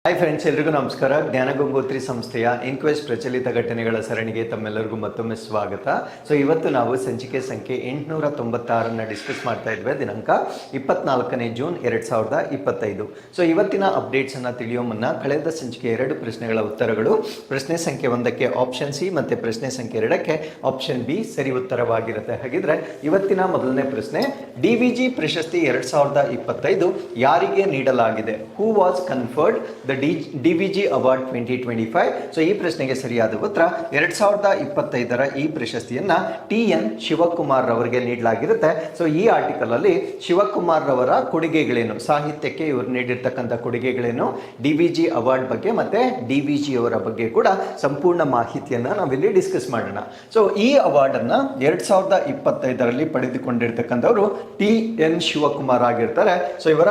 Hi friends, ಎಲ್ರಿಗೂ ನಮಸ್ಕಾರ. ಜ್ಞಾನಗಂಗೋತ್ರಿ ಸಂಸ್ಥೆಯ ಇನ್ಕ್ವೆಸ್ಟ್ ಪ್ರಚಲಿತ ಘಟನೆಗಳ ಸರಣಿಗೆ ತಮ್ಮೆಲ್ಲರಿಗೂ ಮತ್ತೊಮ್ಮೆ ಸ್ವಾಗತ. ಸೊ ಇವತ್ತು ನಾವು ಸಂಚಿಕೆ ಸಂಖ್ಯೆ 896 ಡಿಸ್ಕಸ್ ಮಾಡ್ತಾ ಇದ್ವಿ. ದಿನಾಂಕ 24ನೇ ಜೂನ್ 2025. ಸೊ ಇವತ್ತಿನ ಅಪ್ಡೇಟ್ಸ್ ಅನ್ನ ತಿಳಿಯೋ ಮುನ್ನ ಕಳೆದ ಸಂಚಿಕೆ 2 ಪ್ರಶ್ನೆಗಳ ಉತ್ತರಗಳು, ಪ್ರಶ್ನೆ ಸಂಖ್ಯೆ 1ಕ್ಕೆ ಆಪ್ಷನ್ ಸಿ ಮತ್ತೆ ಪ್ರಶ್ನೆ ಸಂಖ್ಯೆ 2ಕ್ಕೆ ಆಪ್ಷನ್ ಬಿ ಸರಿ ಉತ್ತರವಾಗಿರುತ್ತೆ. ಹಾಗಿದ್ರೆ ಇವತ್ತಿನ ಮೊದಲನೇ ಪ್ರಶ್ನೆ, ಡಿವಿಜಿ ಪ್ರಶಸ್ತಿ 2025 ಯಾರಿಗೆ ನೀಡಲಾಗಿದೆ? Who was conferred the DVG award 2025? So ಈ ಪ್ರಶ್ನೆಗೆ ಸರಿಯಾದ ಉತ್ತರ 2025 ಈ ಪ್ರಶಸ್ತಿಯನ್ನ TN ಶಿವಕುಮಾರ್ ರವರಿಗೆ ನೀಡಲಾಗಿರುತ್ತೆ. ಸೊ ಈ ಆರ್ಟಿಕಲ್ ಅಲ್ಲಿ ಶಿವಕುಮಾರ್ ರವರ ಕೊಡುಗೆಗಳೇನು, ಸಾಹಿತ್ಯಕ್ಕೆ ಇವರು ನೀಡಿರ್ತಕ್ಕಂಥ ಕೊಡುಗೆಗಳೇನು, ಡಿವಿಜಿ ಅವಾರ್ಡ್ ಬಗ್ಗೆ ಮತ್ತೆ ಡಿವಿಜಿ ಅವರ ಬಗ್ಗೆ ಕೂಡ ಸಂಪೂರ್ಣ ಮಾಹಿತಿಯನ್ನ ನಾವಿಲ್ಲಿ ಡಿಸ್ಕಸ್ ಮಾಡೋಣ. ಸೊ ಈ ಅವಾರ್ಡ್ ಅನ್ನ 2025 ಪಡೆದುಕೊಂಡಿರ್ತಕ್ಕಂಥವ್ರು TN ಶಿವಕುಮಾರ್ ಆಗಿರ್ತಾರೆ. ಸೊ ಇವರ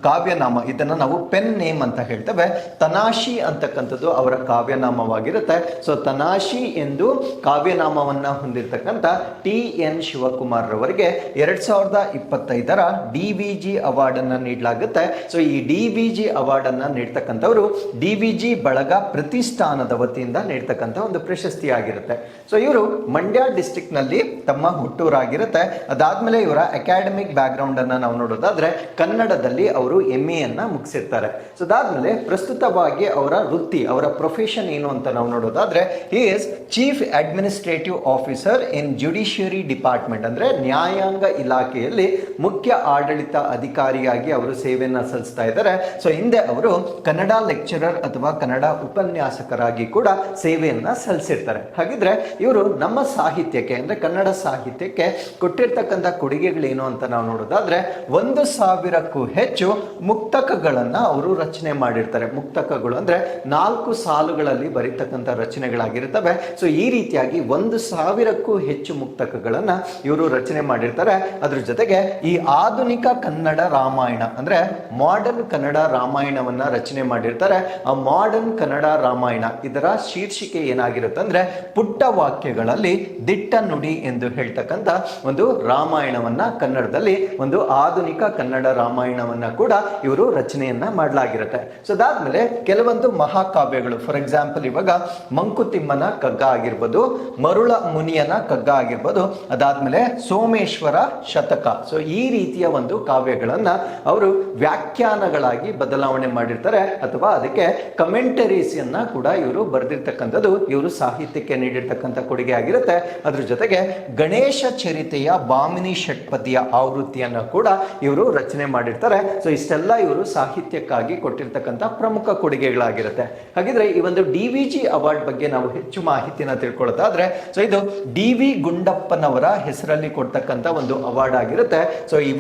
ಕಾವ್ಯನಾಮ ಇದನ್ನ ನಾವು ಪೆನ್ ನೇಮ್ ಅಂತ ಹೇಳ್ತೇವೆ. ತನಾಶಿ ಅಂತಕ್ಕಂಥದ್ದು ಅವರ ಕಾವ್ಯನಾಮವಾಗಿರುತ್ತೆ. ಸೊ ತನಾಶಿ ಎಂದು ಕಾವ್ಯನಾಮವನ್ನ ಹೊಂದಿರತಕ್ಕಂಥ TN ಶಿವಕುಮಾರ್ ರವರಿಗೆ 2025 ಡಿವಿಜಿ ಅವಾರ್ಡ್ ಅನ್ನ ನೀಡಲಾಗುತ್ತೆ. ಸೊ ಈ ಡಿವಿಜಿ ಅವಾರ್ಡ್ ಅನ್ನ ನೀಡ್ತಕ್ಕಂಥವರು ಡಿವಿಜಿ ಬಳಗ ಪ್ರತಿಷ್ಠಾನದ ವತಿಯಿಂದ ನೀಡ್ತಕ್ಕಂಥ ಒಂದು ಪ್ರಶಸ್ತಿ ಆಗಿರುತ್ತೆ. ಸೊ ಇವರು ಮಂಡ್ಯ ಡಿಸ್ಟ್ರಿಕ್ಟ್ ನಲ್ಲಿ ತಮ್ಮ ಹುಟ್ಟೂರಾಗಿರುತ್ತೆ. ಅದಾದ್ಮೇಲೆ ಇವರ ಅಕಾಡೆಮಿಕ್ ಬ್ಯಾಕ್ ಗ್ರೌಂಡ್ ಅನ್ನ ನಾವು ನೋಡೋದಾದ್ರೆ ಕನ್ನಡದಲ್ಲಿ ಅವರು MA ಅನ್ನ ಮುಗಿಸಿರ್ತಾರೆ. ಸೊ ಅದಾದ್ಮೇಲೆ ಪ್ರಸ್ತುತವಾಗಿ ಅವರ ವೃತ್ತಿ, ಅವರ ಪ್ರೊಫೆಷನ್ ಏನು ಅಂತ ನಾವು ನೋಡೋದಾದ್ರೆ he is chief administrative officer in judiciary department, ಅಂದ್ರೆ ನ್ಯಾಯಾಂಗ ಇಲಾಖೆಯಲ್ಲಿ ಮುಖ್ಯ ಆಡಳಿತ ಅಧಿಕಾರಿಯಾಗಿ ಅವರು ಸೇವೆಯನ್ನ ಸಲ್ಲಿಸ್ತಾ ಇದ್ದಾರೆ. ಸೊ ಹಿಂದೆ ಅವರು ಕನ್ನಡ ಲೆಕ್ಚರರ್ ಅಥವಾ ಕನ್ನಡ ಉಪನ್ಯಾಸಕರಾಗಿ ಕೂಡ ಸೇವೆಯನ್ನ ಸಲ್ಲಿಸಿರ್ತಾರೆ. ಹಾಗಿದ್ರೆ ಇವರು ನಮ್ಮ ಸಾಹಿತ್ಯಕ್ಕೆ ಅಂದ್ರೆ ಕನ್ನಡ ಸಾಹಿತ್ಯಕ್ಕೆ ಕೊಟ್ಟಿರ್ತಕ್ಕಂಥ ಕೊಡುಗೆಗಳೇನು ಅಂತ ನಾವು ನೋಡೋದಾದ್ರೆ 1000ಕ್ಕೂ ಹೆಚ್ಚು ಮುಕ್ತಕಗಳನ್ನ ಅವರು ರಚನೆ ಮಾಡಿರ್ತಾರೆ. ಮುಕ್ತಕಗಳು ಅಂದ್ರೆ 4 ಸಾಲುಗಳಲ್ಲಿ ಬರೀತಕ್ಕಂಥ ರಚನೆಗಳಾಗಿರ್ತವೆ. ಸೊ ಈ ರೀತಿಯಾಗಿ 1000ಕ್ಕೂ ಹೆಚ್ಚು ಮುಕ್ತಕಗಳನ್ನ ಇವರು ರಚನೆ ಮಾಡಿರ್ತಾರೆ. ಅದ್ರ ಜೊತೆಗೆ ಈ ಆಧುನಿಕ ಕನ್ನಡ ರಾಮಾಯಣ ಅಂದ್ರೆ ಮಾಡರ್ನ್ ಕನ್ನಡ ರಾಮಾಯಣವನ್ನ ರಚನೆ ಮಾಡಿರ್ತಾರೆ. ಆ ಮಾಡರ್ನ್ ಕನ್ನಡ ರಾಮಾಯಣ ಇದರ ಶೀರ್ಷಿಕೆ ಏನಾಗಿರುತ್ತೆ ಅಂದ್ರೆ ಪುಟ್ಟ ವಾಕ್ಯಗಳಲ್ಲಿ ದಿಟ್ಟ ನುಡಿ ಎಂದು ಹೇಳ್ತಕ್ಕಂಥ ಒಂದು ರಾಮಾಯಣವನ್ನ ಕನ್ನಡದಲ್ಲಿ ಒಂದು ಆಧುನಿಕ ಕನ್ನಡ ರಾಮಾಯಣವನ್ನ ಕೂಡ ಇವರು ರಚನೆಯನ್ನ ಮಾಡಲಾಗಿರುತ್ತೆ. ಸೊ ಅದಾದ್ಮೇಲೆ ಕೆಲವೊಂದು ಮಹಾಕಾವ್ಯಗಳು, ಫಾರ್ ಎಕ್ಸಾಂಪಲ್ ಇವಾಗ ಮಂಕುತಿಮ್ಮನ ಕಗ್ಗ ಆಗಿರ್ಬೋದು, ಮರುಳ ಮುನಿಯನ ಕಗ್ಗ ಆಗಿರ್ಬೋದು, ಅದಾದ್ಮೇಲೆ ಸೋಮೇಶ್ವರ ಶತಕ. ಸೊ ಈ ರೀತಿಯ ಒಂದು ಕಾವ್ಯಗಳನ್ನ ಅವರು ವ್ಯಾಖ್ಯಾನಗಳಾಗಿ ಬದಲಾವಣೆ ಮಾಡಿರ್ತಾರೆ ಅಥವಾ ಅದಕ್ಕೆ ಕಮೆಂಟರೀಸ್ ಅನ್ನ ಕೂಡ ಇವರು ಬರೆದಿರ್ತಕ್ಕಂಥದ್ದು ಇವರು ಸಾಹಿತ್ಯಕ್ಕೆ ನೀಡಿರ್ತಕ್ಕಂಥ ಕೊಡುಗೆ ಆಗಿರುತ್ತೆ. ಅದ್ರ ಜೊತೆಗೆ ಗಣೇಶ ಚರಿತೆಯ ಬಾಮಿನಿ ಷಟ್ಪದಿಯ ಆವೃತ್ತಿಯನ್ನ ಕೂಡ ಇವರು ರಚನೆ ಮಾಡಿರ್ತಾರೆ. ಸೊ ಇಷ್ಟೆಲ್ಲ ಇವರು ಸಾಹಿತ್ಯಕ್ಕಾಗಿ ಕೊಟ್ಟಿರ್ತಕ್ಕಂಥ ಪ್ರಮುಖ ಕೊಡುಗೆಗಳಾಗಿರುತ್ತೆ. ಹಾಗಿದ್ರೆ ಈ ಒಂದು ಡಿವಿಜಿ ಅವಾರ್ಡ್ ಬಗ್ಗೆ ನಾವು ಹೆಚ್ಚು ಮಾಹಿತಿನ ತಿಳ್ಕೊಳ್ಳೋದಾದ್ರೆ ಸೊ ಇದು DV ಗುಂಡಪ್ಪನವರ ಹೆಸರಲ್ಲಿ ಕೊಡ್ತಕ್ಕಂಥ ಒಂದು ಅವಾರ್ಡ್ ಆಗಿರುತ್ತೆ. So he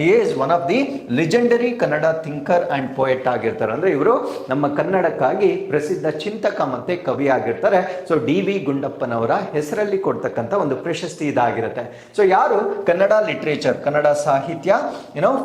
is one of the legendary Kannada thinker and poet ಆಗಿರ್ತಾರೆ. ಅಂದ್ರೆ ಇವರು ನಮ್ಮ ಕನ್ನಡಕ್ಕಾಗಿ ಪ್ರಸಿದ್ಧ ಚಿಂತಕ ಮತ್ತೆ ಕವಿ ಆಗಿರ್ತಾರೆ. ಸೊ DV ಗುಂಡಪ್ಪನವರ ಹೆಸರಲ್ಲಿ ಕೊಡ್ತಕ್ಕಂಥ ಒಂದು ಪ್ರಶಸ್ತಿ ಇದಾಗಿರುತ್ತೆ. ಸೊ ಯಾರು ಕನ್ನಡ ಲಿಟ್ರೇಚರ್, ಕನ್ನಡ ಸಾಹಿತ್ಯ,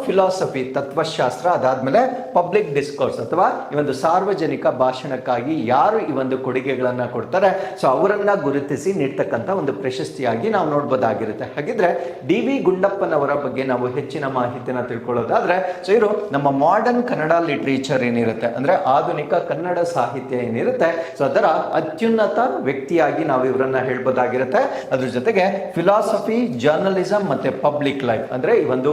ಫಿಲಾಸಫಿ ತತ್ವಶಾಸ್ತ್ರ, ಅದಾದ್ಮೇಲೆ ಪಬ್ಲಿಕ್ ಡಿಸ್ಕೋರ್ಸ್ ಅಥವಾ ಈ ಒಂದು ಸಾರ್ವಜನಿಕ ಭಾಷಣಕ್ಕಾಗಿ ಯಾರು ಈ ಒಂದು ಕೊಡುಗೆಗಳನ್ನ ಕೊಡ್ತಾರೆ ಸೊ ಅವರನ್ನ ಗುರುತಿಸಿ ನೀಡ್ತಕ್ಕಂಥ ಒಂದು ಪ್ರಶಸ್ತಿಯಾಗಿ ನಾವು ನೋಡ್ಬೋದಾಗಿರುತ್ತೆ. ಹಾಗಿದ್ರೆ DV ಗುಂಡಪ್ಪನವರ ಬಗ್ಗೆ ನಾವು ಹೆಚ್ಚಿನ ಮಾಹಿತಿನ ತಿಳ್ಕೊಳ್ಳೋದಾದ್ರೆ ಸೊ ಇವರು ನಮ್ಮ ಮಾಡರ್ನ್ ಕನ್ನಡ ಲಿಟ್ರೇಚರ್ ಏನಿರುತ್ತೆ ಅಂದ್ರೆ ಆಧುನಿಕ ಕನ್ನಡ ಸಾಹಿತ್ಯ ಏನಿರುತ್ತೆ ಸೊ ಅದರ ಅತ್ಯುನ್ನತ ವ್ಯಕ್ತಿಯಾಗಿ ನಾವು ಇವರನ್ನ ಹೇಳ್ಬೋದಾಗಿರುತ್ತೆ. ಅದ್ರ ಜೊತೆಗೆ ಫಿಲಾಸಫಿ, ಜರ್ನಲಿಸಂ ಮತ್ತೆ ಪಬ್ಲಿಕ್ ಲೈಫ್ ಅಂದ್ರೆ ಈ ಒಂದು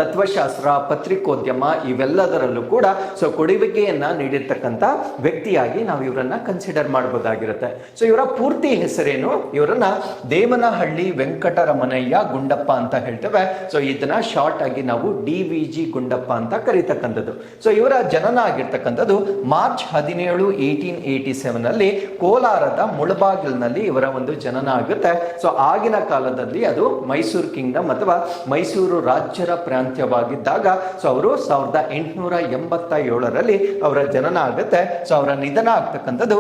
ತತ್ವಶಾಸ್ತ್ರ, ಪತ್ರಿಕೋದ್ಯಮ ಇವೆಲ್ಲದರಲ್ಲೂ ಕೂಡ ಸೊ ಕೊಡುಗೆಯನ್ನ ನೀಡಿರ್ತಕ್ಕಂಥ ವ್ಯಕ್ತಿಯಾಗಿ ನಾವು ಇವರನ್ನ ಕನ್ಸಿಡರ್ ಮಾಡಬಹುದಾಗಿರುತ್ತೆ. ಸೊ ಇವರ ಪೂರ್ತಿ ಹೆಸರೇನು? ಇವರನ್ನ ದೇವನಹಳ್ಳಿ ವೆಂಕಟರಮಣಯ್ಯ ಗುಂಡಪ್ಪ ಅಂತ ಹೇಳ್ತೇವೆ. ಸೊ ಇದನ್ನ ಶಾರ್ಟ್ ಆಗಿ ನಾವು DVG ಗುಂಡಪ್ಪ ಅಂತ ಕರೀತಕ್ಕಂಥದ್ದು. ಸೊ ಇವರ ಜನನ ಆಗಿರ್ತಕ್ಕಂಥದ್ದು ಮಾರ್ಚ್ 17, 1887 ಕೋಲಾರದ ಮುಳಬಾಗಿಲಿನಲ್ಲಿ ಇವರ ಒಂದು ಜನನ ಆಗುತ್ತೆ. ಸೊ ಆಗಿನ ಕಾಲದಲ್ಲಿ ಅದು ಮೈಸೂರು ಕಿಂಗ್ಡಮ್ ಅಥವಾ ಮೈಸೂರು ರಾಜ್ಯರ ಪ್ರಾಂತ್ಯವಾಗಿದ್ದಾಗ ಸೊ ಅವರು 1887 ಅವರ ಜನನ ಆಗುತ್ತೆ. ಸೊ ಅವರ ನಿಧನ ಆಗ್ತಕ್ಕಂಥದ್ದು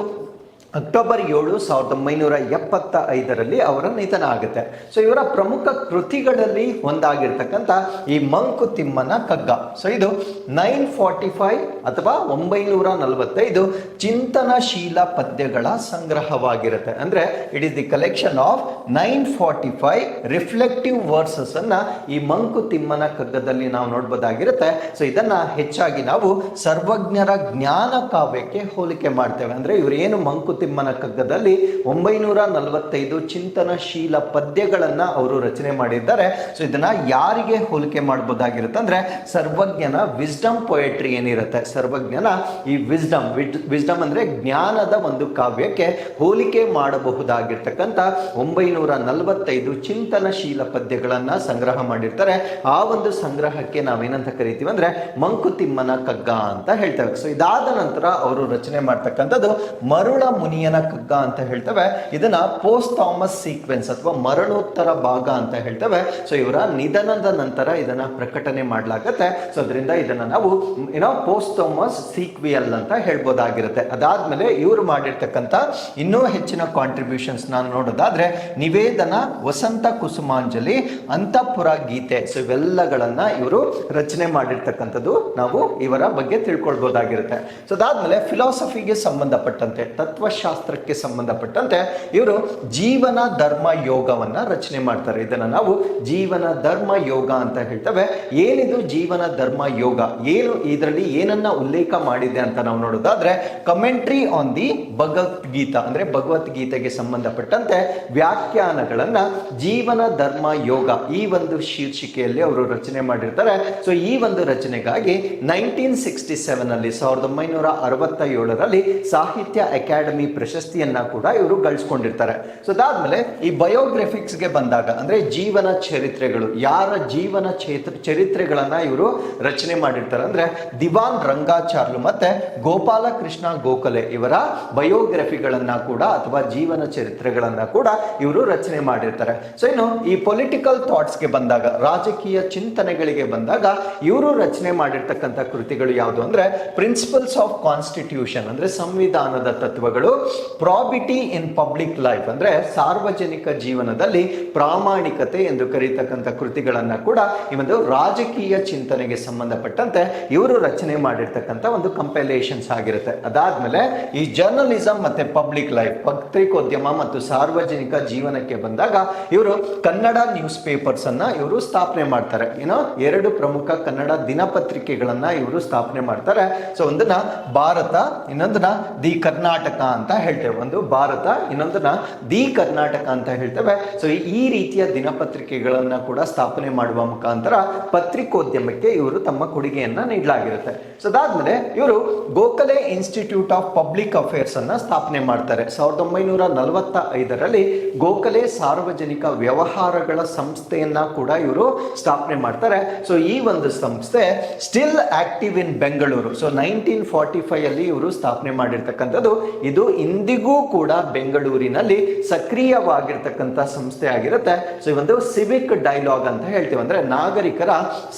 ಅಕ್ಟೋಬರ್ 7, 1975ರಲ್ಲಿ ಅವರ ನಿಧನ ಆಗುತ್ತೆ. ಸೊ ಇವರ ಪ್ರಮುಖ ಕೃತಿಗಳಲ್ಲಿ ಒಂದಾಗಿರ್ತಕ್ಕಂಥ ಈ ಮಂಕುತಿಮ್ಮನ ಕಗ್ಗ. ಸೊ ಇದು 945 ಅಥವಾ 945 ಚಿಂತನಶೀಲ ಪದ್ಯಗಳ ಸಂಗ್ರಹವಾಗಿರುತ್ತೆ. ಅಂದ್ರೆ it is the collection of 945 reflective versus ಅನ್ನ ಈ ಮಂಕುತಿಮ್ಮನ ಕಗ್ಗದಲ್ಲಿ ನಾವು ನೋಡ್ಬೋದಾಗಿರುತ್ತೆ. ಸೊ ಇದನ್ನ ಹೆಚ್ಚಾಗಿ ನಾವು ಸರ್ವಜ್ಞರ ಜ್ಞಾನ ಕಾವ್ಯಕ್ಕೆ ಹೋಲಿಕೆ ಮಾಡ್ತೇವೆ. ಅಂದ್ರೆ ಇವರು ಏನು ಮಂಕುತಿಮ್ಮನ ಕಗ್ಗದಲ್ಲಿ 945 ಚಿಂತನಶೀಲ ಪದ್ಯಗಳನ್ನ ಅವರು ರಚನೆ ಮಾಡಿದ್ದಾರೆ. ಸೊ ಇದನ್ನ ಯಾರಿಗೆ ಹೋಲಿಕೆ ಮಾಡಬಹುದಾಗಿರುತ್ತೆ ಅಂದ್ರೆ ಸರ್ವಜ್ಞನ ವಿಸ್ಡಮ್ ಪೊಯೆಟ್ರಿ ಏನಿರುತ್ತೆ, ಸರ್ವಜ್ಞನ ಈ ವಿಸ್ಡಮ್ ಅಂದ್ರೆ ಜ್ಞಾನದ ಒಂದು ಕಾವ್ಯಕ್ಕೆ ಹೋಲಿಕೆ ಮಾಡಬಹುದಾಗಿರ್ತಕ್ಕಂಥ 945 ಚಿಂತನಶೀಲ ಪದ್ಯಗಳನ್ನ ಸಂಗ್ರಹ ಮಾಡಿರ್ತಾರೆ. ಆ ಒಂದು ಸಂಗ್ರಹಕ್ಕೆ ನಾವೇನಂತ ಕರಿತೀವಿ ಅಂದ್ರೆ ಮಂಕುತಿಮ್ಮನ ಕಗ್ಗ ಅಂತ ಹೇಳ್ತೇವೆ. ಸೊ ಇದಾದ ನಂತರ ಅವರು ರಚನೆ ಮಾಡ್ತಕ್ಕಂಥದ್ದು ಮರುಳ ಮುನಿಯನ ಕಗ್ಗ ಅಂತ ಹೇಳ್ತೇವೆ. ಇದನ್ನ ಪೋಸ್ಟ್ ಥಾಮಸ್ ಸೀಕ್ವೆನ್ಸ್ ಅಥವಾ ಮರಣೋತ್ತರ ಭಾಗ ಅಂತ ಹೇಳ್ತೇವೆ. ಸೊ ಇವರ ನಿಧನದ ನಂತರ ಇದನ್ನ ಪ್ರಕಟಣೆ ಮಾಡಲಾಗತ್ತೆ. ಸೊ ಅದರಿಂದ ಇದನ್ನ ನಾವು ಪೋಸ್ಟ್ ಥಾಮಸ್ ಸೀಕ್ವಿಯಲ್ ಅಂತ ಹೇಳ್ಬೋದಾಗಿರುತ್ತೆ. ಅದಾದ್ಮೇಲೆ ಇವರು ಮಾಡಿರ್ತಕ್ಕಂಥ ಇನ್ನೂ ಹೆಚ್ಚಿನ ಕಾಂಟ್ರಿಬ್ಯೂಷನ್ಸ್ ನಾನು ನೋಡೋದಾದ್ರೆ ನಿವೇದನ, ವಸಂತ ಕುಸುಮಾಂಜಲಿ, ಅಂತಃಪುರ ಗೀತೆ. ಸೊ ಇವೆಲ್ಲಗಳನ್ನ ಇವರು ರಚನೆ ಮಾಡಿರ್ತಕ್ಕಂಥದ್ದು ನಾವು ಇವರ ಬಗ್ಗೆ ತಿಳ್ಕೊಳ್ಬಹುದಾಗಿರುತ್ತೆ. ಸೊ ಅದಾದ್ಮೇಲೆ ಫಿಲಾಸಫಿಗೆ ಸಂಬಂಧಪಟ್ಟಂತೆ, ತತ್ವಶಾಸ್ತ್ರಕ್ಕೆ ಸಂಬಂಧಪಟ್ಟಂತೆ ಇವರು ಜೀವನ ಧರ್ಮ ಯೋಗವನ್ನ ರಚನೆ ಮಾಡ್ತಾರೆ. ಇದನ್ನ ನಾವು ಜೀವನ ಧರ್ಮ ಯೋಗ ಅಂತ ಹೇಳ್ತೇವೆ. ಏನಿದು ಜೀವನ ಧರ್ಮ ಯೋಗ, ಏನು ಇದರಲ್ಲಿ ಏನನ್ನ ಉಲ್ಲೇಖ ಮಾಡಿದೆ ಅಂತ ನಾವು ನೋಡೋದಾದ್ರೆ ಕಮೆಂಟ್ರಿ ಆನ್ ದಿ ಭಗವದ್ಗೀತಾ, ಅಂದ್ರೆ ಭಗವದ್ಗೀತೆಗೆ ಸಂಬಂಧಪಟ್ಟಂತೆ ವ್ಯಾಖ್ಯಾನಗಳನ್ನ ಜೀವನ ಧರ್ಮ ಯೋಗ ಈ ಒಂದು ಶೀರ್ಷಿಕೆಯಲ್ಲಿ ಅವರು ರಚನೆ ಮಾಡಿರ್ತಾರೆ. ಸೊ ಈ ಒಂದು ರಚನೆಗಾಗಿ 1967 ಅಲ್ಲಿ 1967ರಲ್ಲಿ ಸಾಹಿತ್ಯ ಅಕಾಡೆಮಿ ಪ್ರಶಸ್ತಿಯನ್ನ ಕೂಡ ಇವರು ಗಳಿಸ್ಕೊಂಡಿರ್ತಾರೆ. ಸೊ ಅದಾದ್ಮೇಲೆ ಈ ಬಯೋಗ್ರಫಿಕ್ಸ್ಗೆ ಬಂದಾಗ ಅಂದ್ರೆ ಜೀವನ ಚರಿತ್ರೆಗಳು, ಯಾರ ಜೀವನ ಚರಿತ್ರೆಗಳನ್ನ ಇವರು ರಚನೆ ಮಾಡಿರ್ತಾರೆ ಅಂದ್ರೆ ದಿವಾನ್ ರಂಗಾಚಾರ್ಲು ಮತ್ತೆ ಗೋಪಾಲಕೃಷ್ಣ ಗೋಖಲೆ ಇವರ ಬಯೋಗ್ರಫಿಗಳನ್ನ ಕೂಡ ಅಥವಾ ಜೀವನ ಚರಿತ್ರೆಗಳನ್ನ ಕೂಡ ಇವರು ರಚನೆ ಮಾಡಿರ್ತಾರೆ. ಸೊ ಇನ್ನು ಈ ಪೊಲಿಟಿಕಲ್ ಥಾಟ್ಸ್ಗೆ ಬಂದಾಗ, ರಾಜಕೀಯ ಚಿಂತನೆಗಳಿಗೆ ಬಂದಾಗ ಇವರು ರಚನೆ ಮಾಡಿರ್ತಕ್ಕಂಥ ಕೃತಿಗಳು ಯಾವುದು ಅಂದ್ರೆ ಪ್ರಿನ್ಸಿಪಲ್ಸ್ ಆಫ್ ಕಾನ್ಸ್ಟಿಟ್ಯೂಷನ್ ಅಂದ್ರೆ ಸಂವಿಧಾನದ ತತ್ವಗಳು, ಪ್ರಾಬಿಟಿ ಇನ್ ಪಬ್ಲಿಕ್ ಲೈಫ್ ಅಂದ್ರೆ ಸಾರ್ವಜನಿಕ ಜೀವನದಲ್ಲಿ ಪ್ರಾಮಾಣಿಕತೆ ಎಂದು ಕರೀತಕ್ಕಂಥ ಕೃತಿಗಳನ್ನ ಕೂಡ ಈ ಒಂದು ರಾಜಕೀಯ ಚಿಂತನೆಗೆ ಸಂಬಂಧಪಟ್ಟಂತೆ ಇವರು ರಚನೆ ಮಾಡಿರ್ತಕ್ಕಂಥ ಒಂದು ಕಂಪೈಲೇಷನ್ಸ್ ಆಗಿರುತ್ತೆ. ಅದಾದ್ಮೇಲೆ ಈ ಜರ್ನಲಿಸಂ ಮತ್ತೆ ಪಬ್ಲಿಕ್ ಲೈಫ್, ಪತ್ರಿಕೋದ್ಯಮ ಮತ್ತು ಸಾರ್ವಜನಿಕ ಜೀವನಕ್ಕೆ ಬಂದಾಗ ಇವರು ಕನ್ನಡ ನ್ಯೂಸ್ ಪೇಪರ್ಸ್ ಅನ್ನ ಇವರು ಸ್ಥಾಪನೆ ಮಾಡ್ತಾರೆ. ಎರಡು ಪ್ರಮುಖ ಕನ್ನಡ ದಿನಪತ್ರಿಕೆಗಳನ್ನ ಇವರು ಸ್ಥಾಪನೆ ಮಾಡ್ತಾರೆ. ಸೊ ಒಂದನ್ನ ಭಾರತ, ಇನ್ನೊಂದನ್ನ ದಿ ಕರ್ನಾಟಕ ಅಂತ ಹೇಳ್ತೇವೆ. ಒಂದು ಭಾರತ, ಇನ್ನೊಂದನ್ನ ದಿ ಕರ್ನಾಟಕ ಅಂತ ಹೇಳ್ತೇವೆ. ಸೊ ಈ ರೀತಿಯ ದಿನಪತ್ರಿಕೆಗಳನ್ನ ಕೂಡ ಸ್ಥಾಪನೆ ಮಾಡುವ ಮುಖಾಂತರ ಪತ್ರಿಕೋದ್ಯಮಕ್ಕೆ ಇವರು ತಮ್ಮ ಕೊಡುಗೆಯನ್ನ ನೀಡಲಾಗಿರುತ್ತೆ. ಸೊ ಅದಾದ್ಮೇಲೆ ಇವರು Gokhale institute of public affairs ಅನ್ನ ಸ್ಥಾಪನೆ ಮಾಡ್ತಾರೆ. 1945ರಲ್ಲಿ ಗೋಖಲೆ ಸಾರ್ವಜನಿಕ ವ್ಯವಹಾರಗಳ ಸಂಸ್ಥೆಯನ್ನ ಕೂಡ ಇವರು ಸ್ಥಾಪನೆ ಮಾಡ್ತಾರೆ. ಸೊ ಈ ಒಂದು ಸಂಸ್ಥೆ ಸ್ಟಿಲ್ ಆಕ್ಟಿವ್ ಇನ್ ಬೆಂಗಳೂರು. ಸೊ 1945 ಅಲ್ಲಿ ಇವರು ಸ್ಥಾಪನೆ ಮಾಡಿರ್ತಕ್ಕಂಥದ್ದು. ಇದು ಇಂದಿಗೂ ಕೂಡ ಬೆಂಗಳೂರಿನಲ್ಲಿ ಸಕ್ರಿಯವಾಗಿರ್ತಕ್ಕಂಥ ಸಂಸ್ಥೆ ಆಗಿರುತ್ತೆ. ಸೊ ಈ ಒಂದು ಸಿವಿಕ್ ಡೈಲಾಗ್ ಅಂತ ಹೇಳ್ತೀವಿ, ಅಂದ್ರೆ ನಾಗರಿಕರ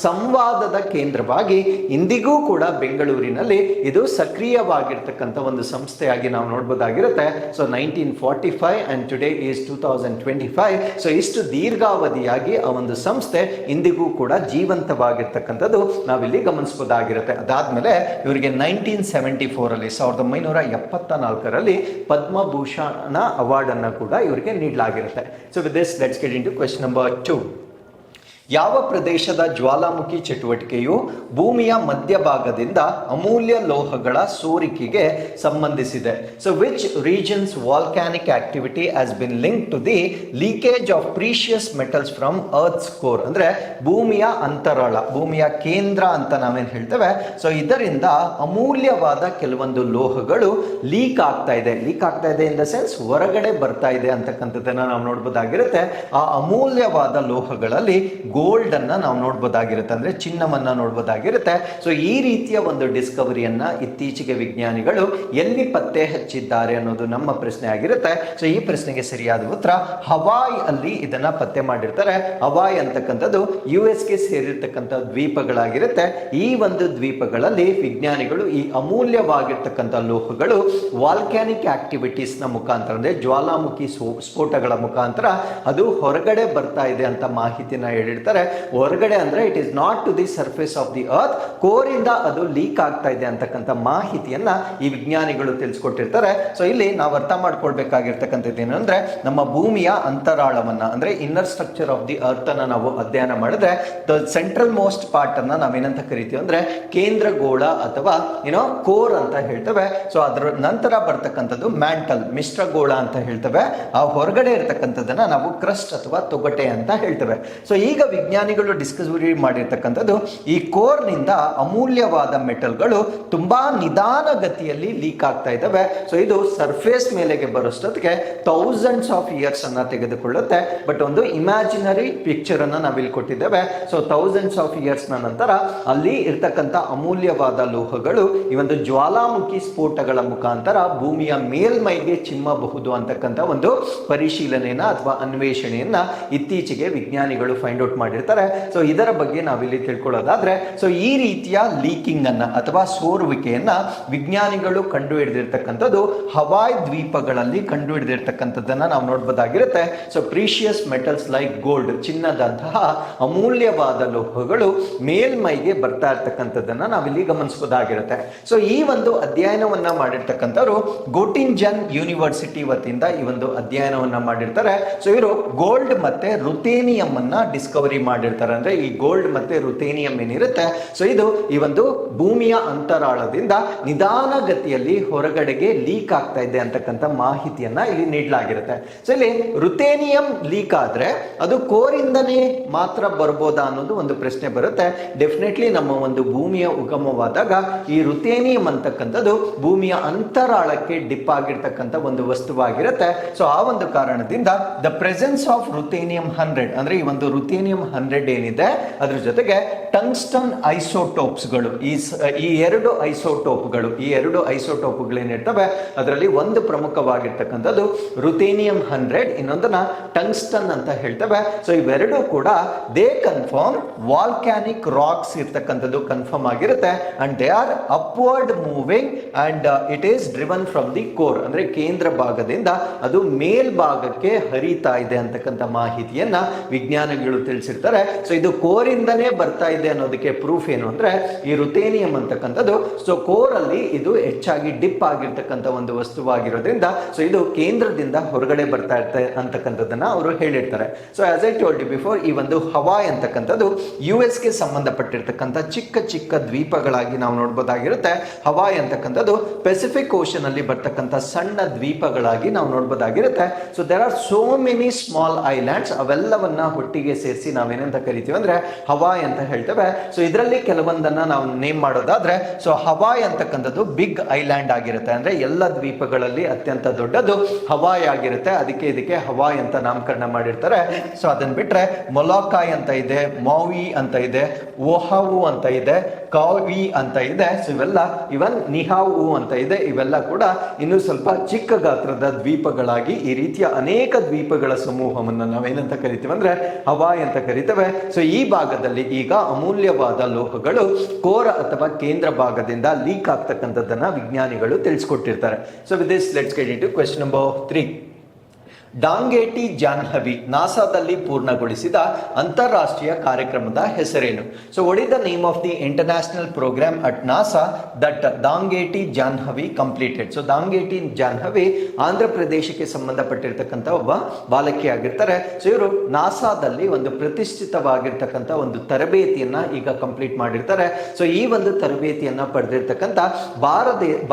ಸಂವಾದದ ಕೇಂದ್ರವಾಗಿ ಇಂದಿಗೂ ಕೂಡ ಬೆಂಗಳೂರಿನಲ್ಲಿ ಇದು ಸಕ್ರಿಯವಾಗಿರ್ತಕ್ಕಂಥ ಒಂದು ಸಂಸ್ಥೆಯಾಗಿ ನಾವು ನೋಡಬಹುದಾಗಿರುತ್ತೆ. So 1945 and today is 2025. So ಇಷ್ಟು ದೀರ್ಘಾವಧಿಯಾಗಿ ಆ ಒಂದು ಸಂಸ್ಥೆ ಇಂದಿಗೂ ಕೂಡ ಜೀವಂತವಾಗಿರ್ತಕ್ಕಂಥದ್ದು ನಾವಿಲ್ಲಿ ಗಮನಿಸಬಹುದಾಗಿರುತ್ತೆ. ಅದಾದ್ಮೇಲೆ ಇವರಿಗೆ 1974ರಲ್ಲಿ 1974ರಲ್ಲಿ ಪದ್ಮಭೂಷಣ ಅವಾರ್ಡ್ ಅನ್ನು ಕೂಡ ಇವರಿಗೆ ನೀಡಲಾಗಿರುತ್ತೆ. So with this let's get into question number 2. ಯಾವ ಪ್ರದೇಶದ ಜ್ವಾಲಾಮುಖಿ ಚಟುವಟಿಕೆಯು ಭೂಮಿಯ ಮಧ್ಯಭಾಗದಿಂದ ಅಮೂಲ್ಯ ಲೋಹಗಳ ಸೋರಿಕೆಗೆ ಸಂಬಂಧಿಸಿದೆ? So which regions volcanic activity has been link to the leakage of precious metals from earth's core? ಅಂದ್ರೆ ಭೂಮಿಯ ಅಂತರಾಳ, ಭೂಮಿಯ ಕೇಂದ್ರ ಅಂತ ನಾವೇನು ಹೇಳ್ತೇವೆ. ಸೊ ಇದರಿಂದ ಅಮೂಲ್ಯವಾದ ಕೆಲವೊಂದು ಲೋಹಗಳು ಲೀಕ್ ಆಗ್ತಾ ಇದೆ ಇನ್ ದ ಸೆನ್ಸ್ ಹೊರಗಡೆ ಬರ್ತಾ ಇದೆ ಅಂತಕ್ಕಂಥದ್ದನ್ನ ನಾವು ನೋಡ್ಬೋದಾಗಿರುತ್ತೆ. ಆ ಅಮೂಲ್ಯವಾದ ಲೋಹಗಳಲ್ಲಿ ಗೋಲ್ಡ್ ಅನ್ನ ನಾವು ನೋಡ್ಬೋದಾಗಿರುತ್ತೆ, ಅಂದ್ರೆ ಚಿನ್ನವನ್ನ ನೋಡ್ಬೋದಾಗಿರುತ್ತೆ. ಸೊ ಈ ರೀತಿಯ ಒಂದು ಡಿಸ್ಕವರಿಯನ್ನ ಇತ್ತೀಚೆಗೆ ವಿಜ್ಞಾನಿಗಳು ಎಲ್ಲಿ ಪತ್ತೆ ಹಚ್ಚಿದ್ದಾರೆ ಅನ್ನೋದು ನಮ್ಮ ಪ್ರಶ್ನೆ ಆಗಿರುತ್ತೆ. ಸೊ ಈ ಪ್ರಶ್ನೆಗೆ ಸರಿಯಾದ ಉತ್ತರ ಹವಾಯ್ ಅಲ್ಲಿ ಇದನ್ನ ಪತ್ತೆ ಮಾಡಿರ್ತಾರೆ. ಹವಾಯ್ ಅಂತಕ್ಕಂಥದ್ದು US ಗೆ ಸೇರಿರ್ತಕ್ಕಂಥ ದ್ವೀಪಗಳಾಗಿರುತ್ತೆ. ಈ ಒಂದು ದ್ವೀಪಗಳಲ್ಲಿ ವಿಜ್ಞಾನಿಗಳು ಈ ಅಮೂಲ್ಯವಾಗಿರ್ತಕ್ಕಂಥ ಲೋಹಗಳು ವಾಲ್ಕ್ಯಾನಿಕ್ ಆಕ್ಟಿವಿಟೀಸ್ ನ ಮುಖಾಂತರ, ಅಂದ್ರೆ ಜ್ವಾಲಾಮುಖಿ ಸ್ಫೋಟಗಳ ಮುಖಾಂತರ ಅದು ಹೊರಗಡೆ ಬರ್ತಾ ಇದೆ ಅಂತ ಮಾಹಿತಿನ ಹೇಳಿರ್ತಾರೆ. ಹೊರಗಡೆ ಅಂದ್ರೆ it is not to the surface of the earth, core ಇಂದ ಅದು ಲೀಕ್ ಆಗ್ತಾ ಇದೆ ಅಂತಕ್ಕಂಥ ಮಾಹಿತಿಯನ್ನ ಈ ವಿಜ್ಞಾನಿಗಳು ತಿಳಿಸ್ಕೊಟ್ಟಿರ್ತಾರೆ. ಸೊ ಇಲ್ಲಿ ನಾವು ಅರ್ಥ ಮಾಡ್ಕೊಳ್ಬೇಕಾಗಿರ್ತಕ್ಕಂಥದ್ದು ಏನಂದ್ರೆ, ನಮ್ಮ ಭೂಮಿಯ ಅಂತರಾಳವನ್ನ ಅಂದ್ರೆ inner structure of the earth ಅನ್ನ ನಾವು ಅಧ್ಯಯನ ಮಾಡಿದ್ರೆ ದ ಸೆಂಟ್ರಲ್ ಮೋಸ್ಟ್ ಪಾರ್ಟ್ ಅನ್ನ ನಾವೇನಂತ ಕರಿತೀವಿ ಅಂದ್ರೆ ಕೇಂದ್ರ ಗೋಳ ಅಥವಾ ಕೋರ್ ಅಂತ ಹೇಳ್ತೇವೆ. ಸೊ ಅದರ ನಂತರ ಬರ್ತಕ್ಕಂಥದ್ದು ಮ್ಯಾಂಟಲ್, ಮಿಶ್ರಗೋಳ ಅಂತ ಹೇಳ್ತೇವೆ. ಆ ಹೊರಗಡೆ ಇರತಕ್ಕಂಥದ್ದನ್ನ ನಾವು ಕ್ರಸ್ಟ್ ಅಥವಾ ತೊಗಟೆ ಅಂತ ಹೇಳ್ತೇವೆ. ಸೊ ಈಗ ವಿಜ್ಞಾನಿಗಳು ಡಿಸ್ಕವರಿ ಮಾಡಿರ್ತಕ್ಕಂಥದ್ದು ಈ ಕೋರ್ ನಿಂದ ಅಮೂಲ್ಯವಾದ ಮೆಟಲ್ಗಳು ತುಂಬಾ ನಿಧಾನ ಗತಿಯಲ್ಲಿ ಲೀಕ್ ಆಗ್ತಾ ಇದ್ದಾವೆ. ಸೊ ಇದು ಸರ್ಫೇಸ್ ಮೇಲೆಗೆ ಬರೋಷ್ಟೊತ್ತಿಗೆ ಥೌಸಂಡ್ಸ್ ಆಫ್ ಇಯರ್ಸ್ ಅನ್ನ ತೆಗೆದುಕೊಳ್ಳುತ್ತೆ. ಬಟ್ ಒಂದು ಇಮ್ಯಾಜಿನರಿ ಪಿಕ್ಚರ್ ಅನ್ನ ನಾವಿಲ್ಲಿ ಕೊಟ್ಟಿದ್ದೇವೆ. ಸೊ ಥೌಸಂಡ್ಸ್ ಆಫ್ ಇಯರ್ಸ್ ನಂತರ ಅಲ್ಲಿ ಇರ್ತಕ್ಕಂಥ ಅಮೂಲ್ಯವಾದ ಲೋಹಗಳು ಈ ಒಂದು ಜ್ವಾಲಾಮುಖಿ ಸ್ಫೋಟಗಳ ಮುಖಾಂತರ ಭೂಮಿಯ ಮೇಲ್ಮೈಗೆ ಚಿಮ್ಮಬಹುದು ಅಂತಕ್ಕಂಥ ಒಂದು ಪರಿಶೀಲನೆಯನ್ನ ಅಥವಾ ಅನ್ವೇಷಣೆಯನ್ನ ಇತ್ತೀಚೆಗೆ ವಿಜ್ಞಾನಿಗಳು ಫೈಂಡ್ ಔಟ್ ಮಾಡಿರ್ತಾರೆ. ಸೊ ಇದರ ಬಗ್ಗೆ ನಾವಿಲ್ಲಿ ತಿಳ್ಕೊಳ್ಳೋದಾದ್ರೆ, ಸೊ ಈ ರೀತಿಯ ಲೀಕಿಂಗ್ ಅನ್ನ ಅಥವಾ ಸೋರುವಿಕೆಯನ್ನ ವಿಜ್ಞಾನಿಗಳು ಕಂಡು ಹಿಡಿದಿರ್ತಕ್ಕಂಥದ್ದು ಹವಾಯ್ ದ್ವೀಪಗಳಲ್ಲಿ ಕಂಡು ಹಿಡಿದಿರ್ತಕ್ಕಂಥದ್ದನ್ನ ನಾವು ನೋಡ್ಬೋದಾಗಿರುತ್ತೆ. So precious metals like gold, ಚಿನ್ನದಂತಹ ಅಮೂಲ್ಯವಾದ ಲೋಹಗಳು ಮೇಲ್ಮೈಗೆ ಬರ್ತಾ ಇರ್ತಕ್ಕಂಥದ್ದನ್ನ ನಾವಿಲ್ಲಿ ಗಮನಿಸಬಹುದಾಗಿರುತ್ತೆ. ಸೊ ಈ ಒಂದು ಅಧ್ಯಯನವನ್ನ ಮಾಡಿರ್ತಕ್ಕಂಥವ್ರು ಗೋಟಿಂಜನ್ ಯೂನಿವರ್ಸಿಟಿ ವತಿಯಿಂದ ಈ ಒಂದು ಅಧ್ಯಯನವನ್ನ ಮಾಡಿರ್ತಾರೆ. ಸೊ ಇವರು ಗೋಲ್ಡ್ ಮತ್ತೆ ರುಥೇನಿಯಂ ಅನ್ನ ಡಿಸ್ಕವರಿ ಮಾಡಿರ್ತಾರೆ. ಅಂದ್ರೆ ಈ ಗೋಲ್ಡ್ ಮತ್ತೆ ರುಥೇನಿಯಂ ಏನಿರುತ್ತೆ, ಸೊ ಇದು ಈ ಒಂದು ಭೂಮಿಯ ಅಂತರಾಳದಿಂದ ನಿಧಾನ ಗತಿಯಲ್ಲಿ ಹೊರಗಡೆಗೆ ಲೀಕ್ ಆಗ್ತಾ ಇದೆ ಅಂತಕ್ಕಂಥ ಮಾಹಿತಿಯನ್ನ ಇಲ್ಲಿ ನೀಡಲಾಗಿರುತ್ತೆ. ಸೊ ಇಲ್ಲಿ ರುಥೇನಿಯಂ ಲೀಕ್ ಆದ್ರೆ ಅದು ಕೋರಿಂದನೇ ಮಾತ್ರ ಬರ್ಬೋದಾ ಅನ್ನೋದು ಒಂದು ಪ್ರಶ್ನೆ ಬರುತ್ತೆ. ಡೆಫಿನೆಟ್ಲಿ ನಮ್ಮ ಒಂದು ಭೂಮಿಯ ಉಗಮವಾದಾಗ ಈ ರುಥೇನಿಯಂ ಅಂತಕ್ಕಂಥದ್ದು ಭೂಮಿಯ ಅಂತರಾಳಕ್ಕೆ ಡಿಪ್ ಆಗಿರ್ತಕ್ಕಂಥ ಒಂದು ವಸ್ತುವಾಗಿರುತ್ತೆ. ಸೊ ಆ ಒಂದು ಕಾರಣದಿಂದ ದ ಪ್ರೆಸೆನ್ಸ್ ಆಫ್ ರುಥೇನಿಯಂ 100 ಅಂದ್ರೆ ಈ ಒಂದು ರುಥೇನಿಯಂ 100 ಏನಿದೆ ಅದ್ರ ಜೊತೆಗೆ ಟಂಗ್ಸ್ಟನ್ ಐಸೋಟೋಪ್ಸ್ಗಳು, ಈ ಎರಡು ಐಸೋಟೋಪ್ಗಳು ಏನಿರ್ತವೆ ಅದರಲ್ಲಿ ಒಂದು ಪ್ರಮುಖವಾಗಿರ್ತಕ್ಕಂಥದ್ದು ರುಥೇನಿಯಂ 100, ಇನ್ನೊಂದನ್ನ ಟಂಗ್ಸ್ಟನ್ ಅಂತ ಹೇಳ್ತೇವೆ. ಸೊ ಇವೆರಡೂ ಕೂಡ ದೇ ಕನ್ಫರ್ಮ್ ವಾಲ್ಕ್ಯಾನಿಕ್ ರಾಕ್ಸ್ ಇರ್ತಕ್ಕಂಥದ್ದು ಕನ್ಫರ್ಮ್ ಆಗಿರುತ್ತೆ. And they are upward moving and it is driven from the core, ಅಂದ್ರೆ ಕೇಂದ್ರ ಭಾಗದಿಂದ ಅದು ಮೇಲ್ಭಾಗಕ್ಕೆ ಹರಿತಾ ಇದೆ ಅಂತಕ್ಕಂಥ ಮಾಹಿತಿಯನ್ನ ವಿಜ್ಞಾನಿಗಳು ತಿಳಿಸಿರ್ತಾರೆ. ಸೊ ಇದು ಕೋರ್ ಇಂದನೇ ಬರ್ತಾ ಇದೆ ಅನ್ನೋದಕ್ಕೆ ಪ್ರೂಫ್ ಏನು ಅಂದ್ರೆ ಈ ರುಥೇನಿಯಂ ಅಂತಕ್ಕಂಥದ್ದು ಸೊ ಕೋರ್ ಅಲ್ಲಿ ಇದು ಹೆಚ್ಚಾಗಿ ಡಿಪ್ ಆಗಿರ್ತಕ್ಕಂಥ ಒಂದು ವಸ್ತುವಾಗಿರೋದ್ರಿಂದ ಸೊ ಇದು ಕೇಂದ್ರದಿಂದ ಹೊರಗಡೆ ಬರ್ತಾ ಇರುತ್ತೆ ಅಂತಕ್ಕಂಥದ್ದನ್ನ ಅವರು ಹೇಳಿರ್ತಾರೆ. So as I told you before, ಈ ಒಂದು ಹವಾಯ್ ಅಂತಕ್ಕಂಥದ್ದು US ಗೆ ಸಂಬಂಧಪಟ್ಟಿರ್ತಕ್ಕಂಥ ಚಿಕ್ಕ ಚಿಕ್ಕ ದ್ವೀಪಗಳಾಗಿ ನಾವು ನೋಡ್ಬೋದಾಗಿರುತ್ತೆ. ಹವಾಯ್ ಅಂತಕ್ಕಂಥದ್ದು ಪೆಸಿಫಿಕ್ ಓಷನ್ ಅಲ್ಲಿ ಬರ್ತಕ್ಕಂಥ ಸಣ್ಣ ದ್ವೀಪಗಳಾಗಿ ನಾವು ನೋಡ್ಬೋದಾಗಿರುತ್ತೆ. So there are so many small islands, ಅವೆಲ್ಲವನ್ನ ಒಟ್ಟಿಗೆ ಸೇರಿಸಿ ನಾವೇನಂತ ಕರಿತೀವಿ ಅಂದ್ರೆ ಹವಾಯ್ ಅಂತ ಹೇಳ್ತೇವೆ. ಸೊ ಇದರಲ್ಲಿ ಕೆಲವೊಂದನ್ನ ನಾವು ನೇಮ್ ಮಾಡೋದಾದ್ರೆ, ಸೊ ಹವಾಯ್ ಅಂತಕ್ಕಂಥದ್ದು ಬಿಗ್ ಐಲ್ಯಾಂಡ್ ಆಗಿರುತ್ತೆ. ಅಂದ್ರೆ ಎಲ್ಲ ದ್ವೀಪಗಳಲ್ಲಿ ಅತ್ಯಂತ ದೊಡ್ಡದು ಹವಾಯ್ ಆಗಿರುತ್ತೆ. ಅದಕ್ಕೆ ಇದಕ್ಕೆ ಹವಾಯ್ ಅಂತ ನಾಮಕರಣ ಮಾಡಿರ್ತಾರೆ. ಸೊ ಅದನ್ನ ಬಿಟ್ರೆ ಮೊಲಾಕಾಯ್ ಅಂತ ಇದೆ, ಮೌಯಿ ಅಂತ ಇದೆ, ಓಹಾವು ಅಂತ ಇದೆ, ಕಾವಿ ಅಂತ ಇದೆ. ಸೊ ಇವೆಲ್ಲ ಇವನ್ ನಿಹಾವು ಅಂತ ಇದೆ. ಇವೆಲ್ಲ ಕೂಡ ಇನ್ನು ಸ್ವಲ್ಪ ಚಿಕ್ಕ ಗಾತ್ರದ ದ್ವೀಪಗಳಾಗಿ ಈ ರೀತಿಯ ಅನೇಕ ದ್ವೀಪಗಳ ಸಮೂಹವನ್ನು ನಾವೇನಂತ ಕರಿತೀವಿ ಅಂದ್ರೆ ಹವಾಯ್ ಅಂತ ಕರಿತೇವೆ. ಸೊ ಈ ಭಾಗದಲ್ಲಿ ಈಗ ಅಮೂಲ್ಯವಾದ ಲೋಹಗಳು ಕೋರ ಅಥವಾ ಕೇಂದ್ರ ಭಾಗದಿಂದ ಲೀಕ್ ಆಗ್ತಕ್ಕಂಥದ್ದನ್ನ ವಿಜ್ಞಾನಿಗಳು ತಿಳಿಸ್ಕೊಟ್ಟಿರ್ತಾರೆ. So with this let's get into question number 3. Dangeti Jahnavi ನಾಸಾದಲ್ಲಿ ಪೂರ್ಣಗೊಳಿಸಿದ ಅಂತಾರಾಷ್ಟ್ರೀಯ ಕಾರ್ಯಕ್ರಮದ ಹೆಸರೇನು? So what is the name of the international program at NASA that Dangeti Jahnavi completed? So Dangeti Jahnavi Andhra ಪ್ರದೇಶಕ್ಕೆ ಸಂಬಂಧಪಟ್ಟಿರ್ತಕ್ಕಂಥ ಒಬ್ಬ ಬಾಲಕಿ ಆಗಿರ್ತಾರೆ. ಸೊ ಇವರು ನಾಸಾದಲ್ಲಿ ಒಂದು ಪ್ರತಿಷ್ಠಿತವಾಗಿರ್ತಕ್ಕಂಥ ಒಂದು ತರಬೇತಿಯನ್ನ ಈಗ ಕಂಪ್ಲೀಟ್ ಮಾಡಿರ್ತಾರೆ. ಸೊ ಈ ಒಂದು ತರಬೇತಿಯನ್ನ ಪಡೆದಿರ್ತಕ್ಕಂಥ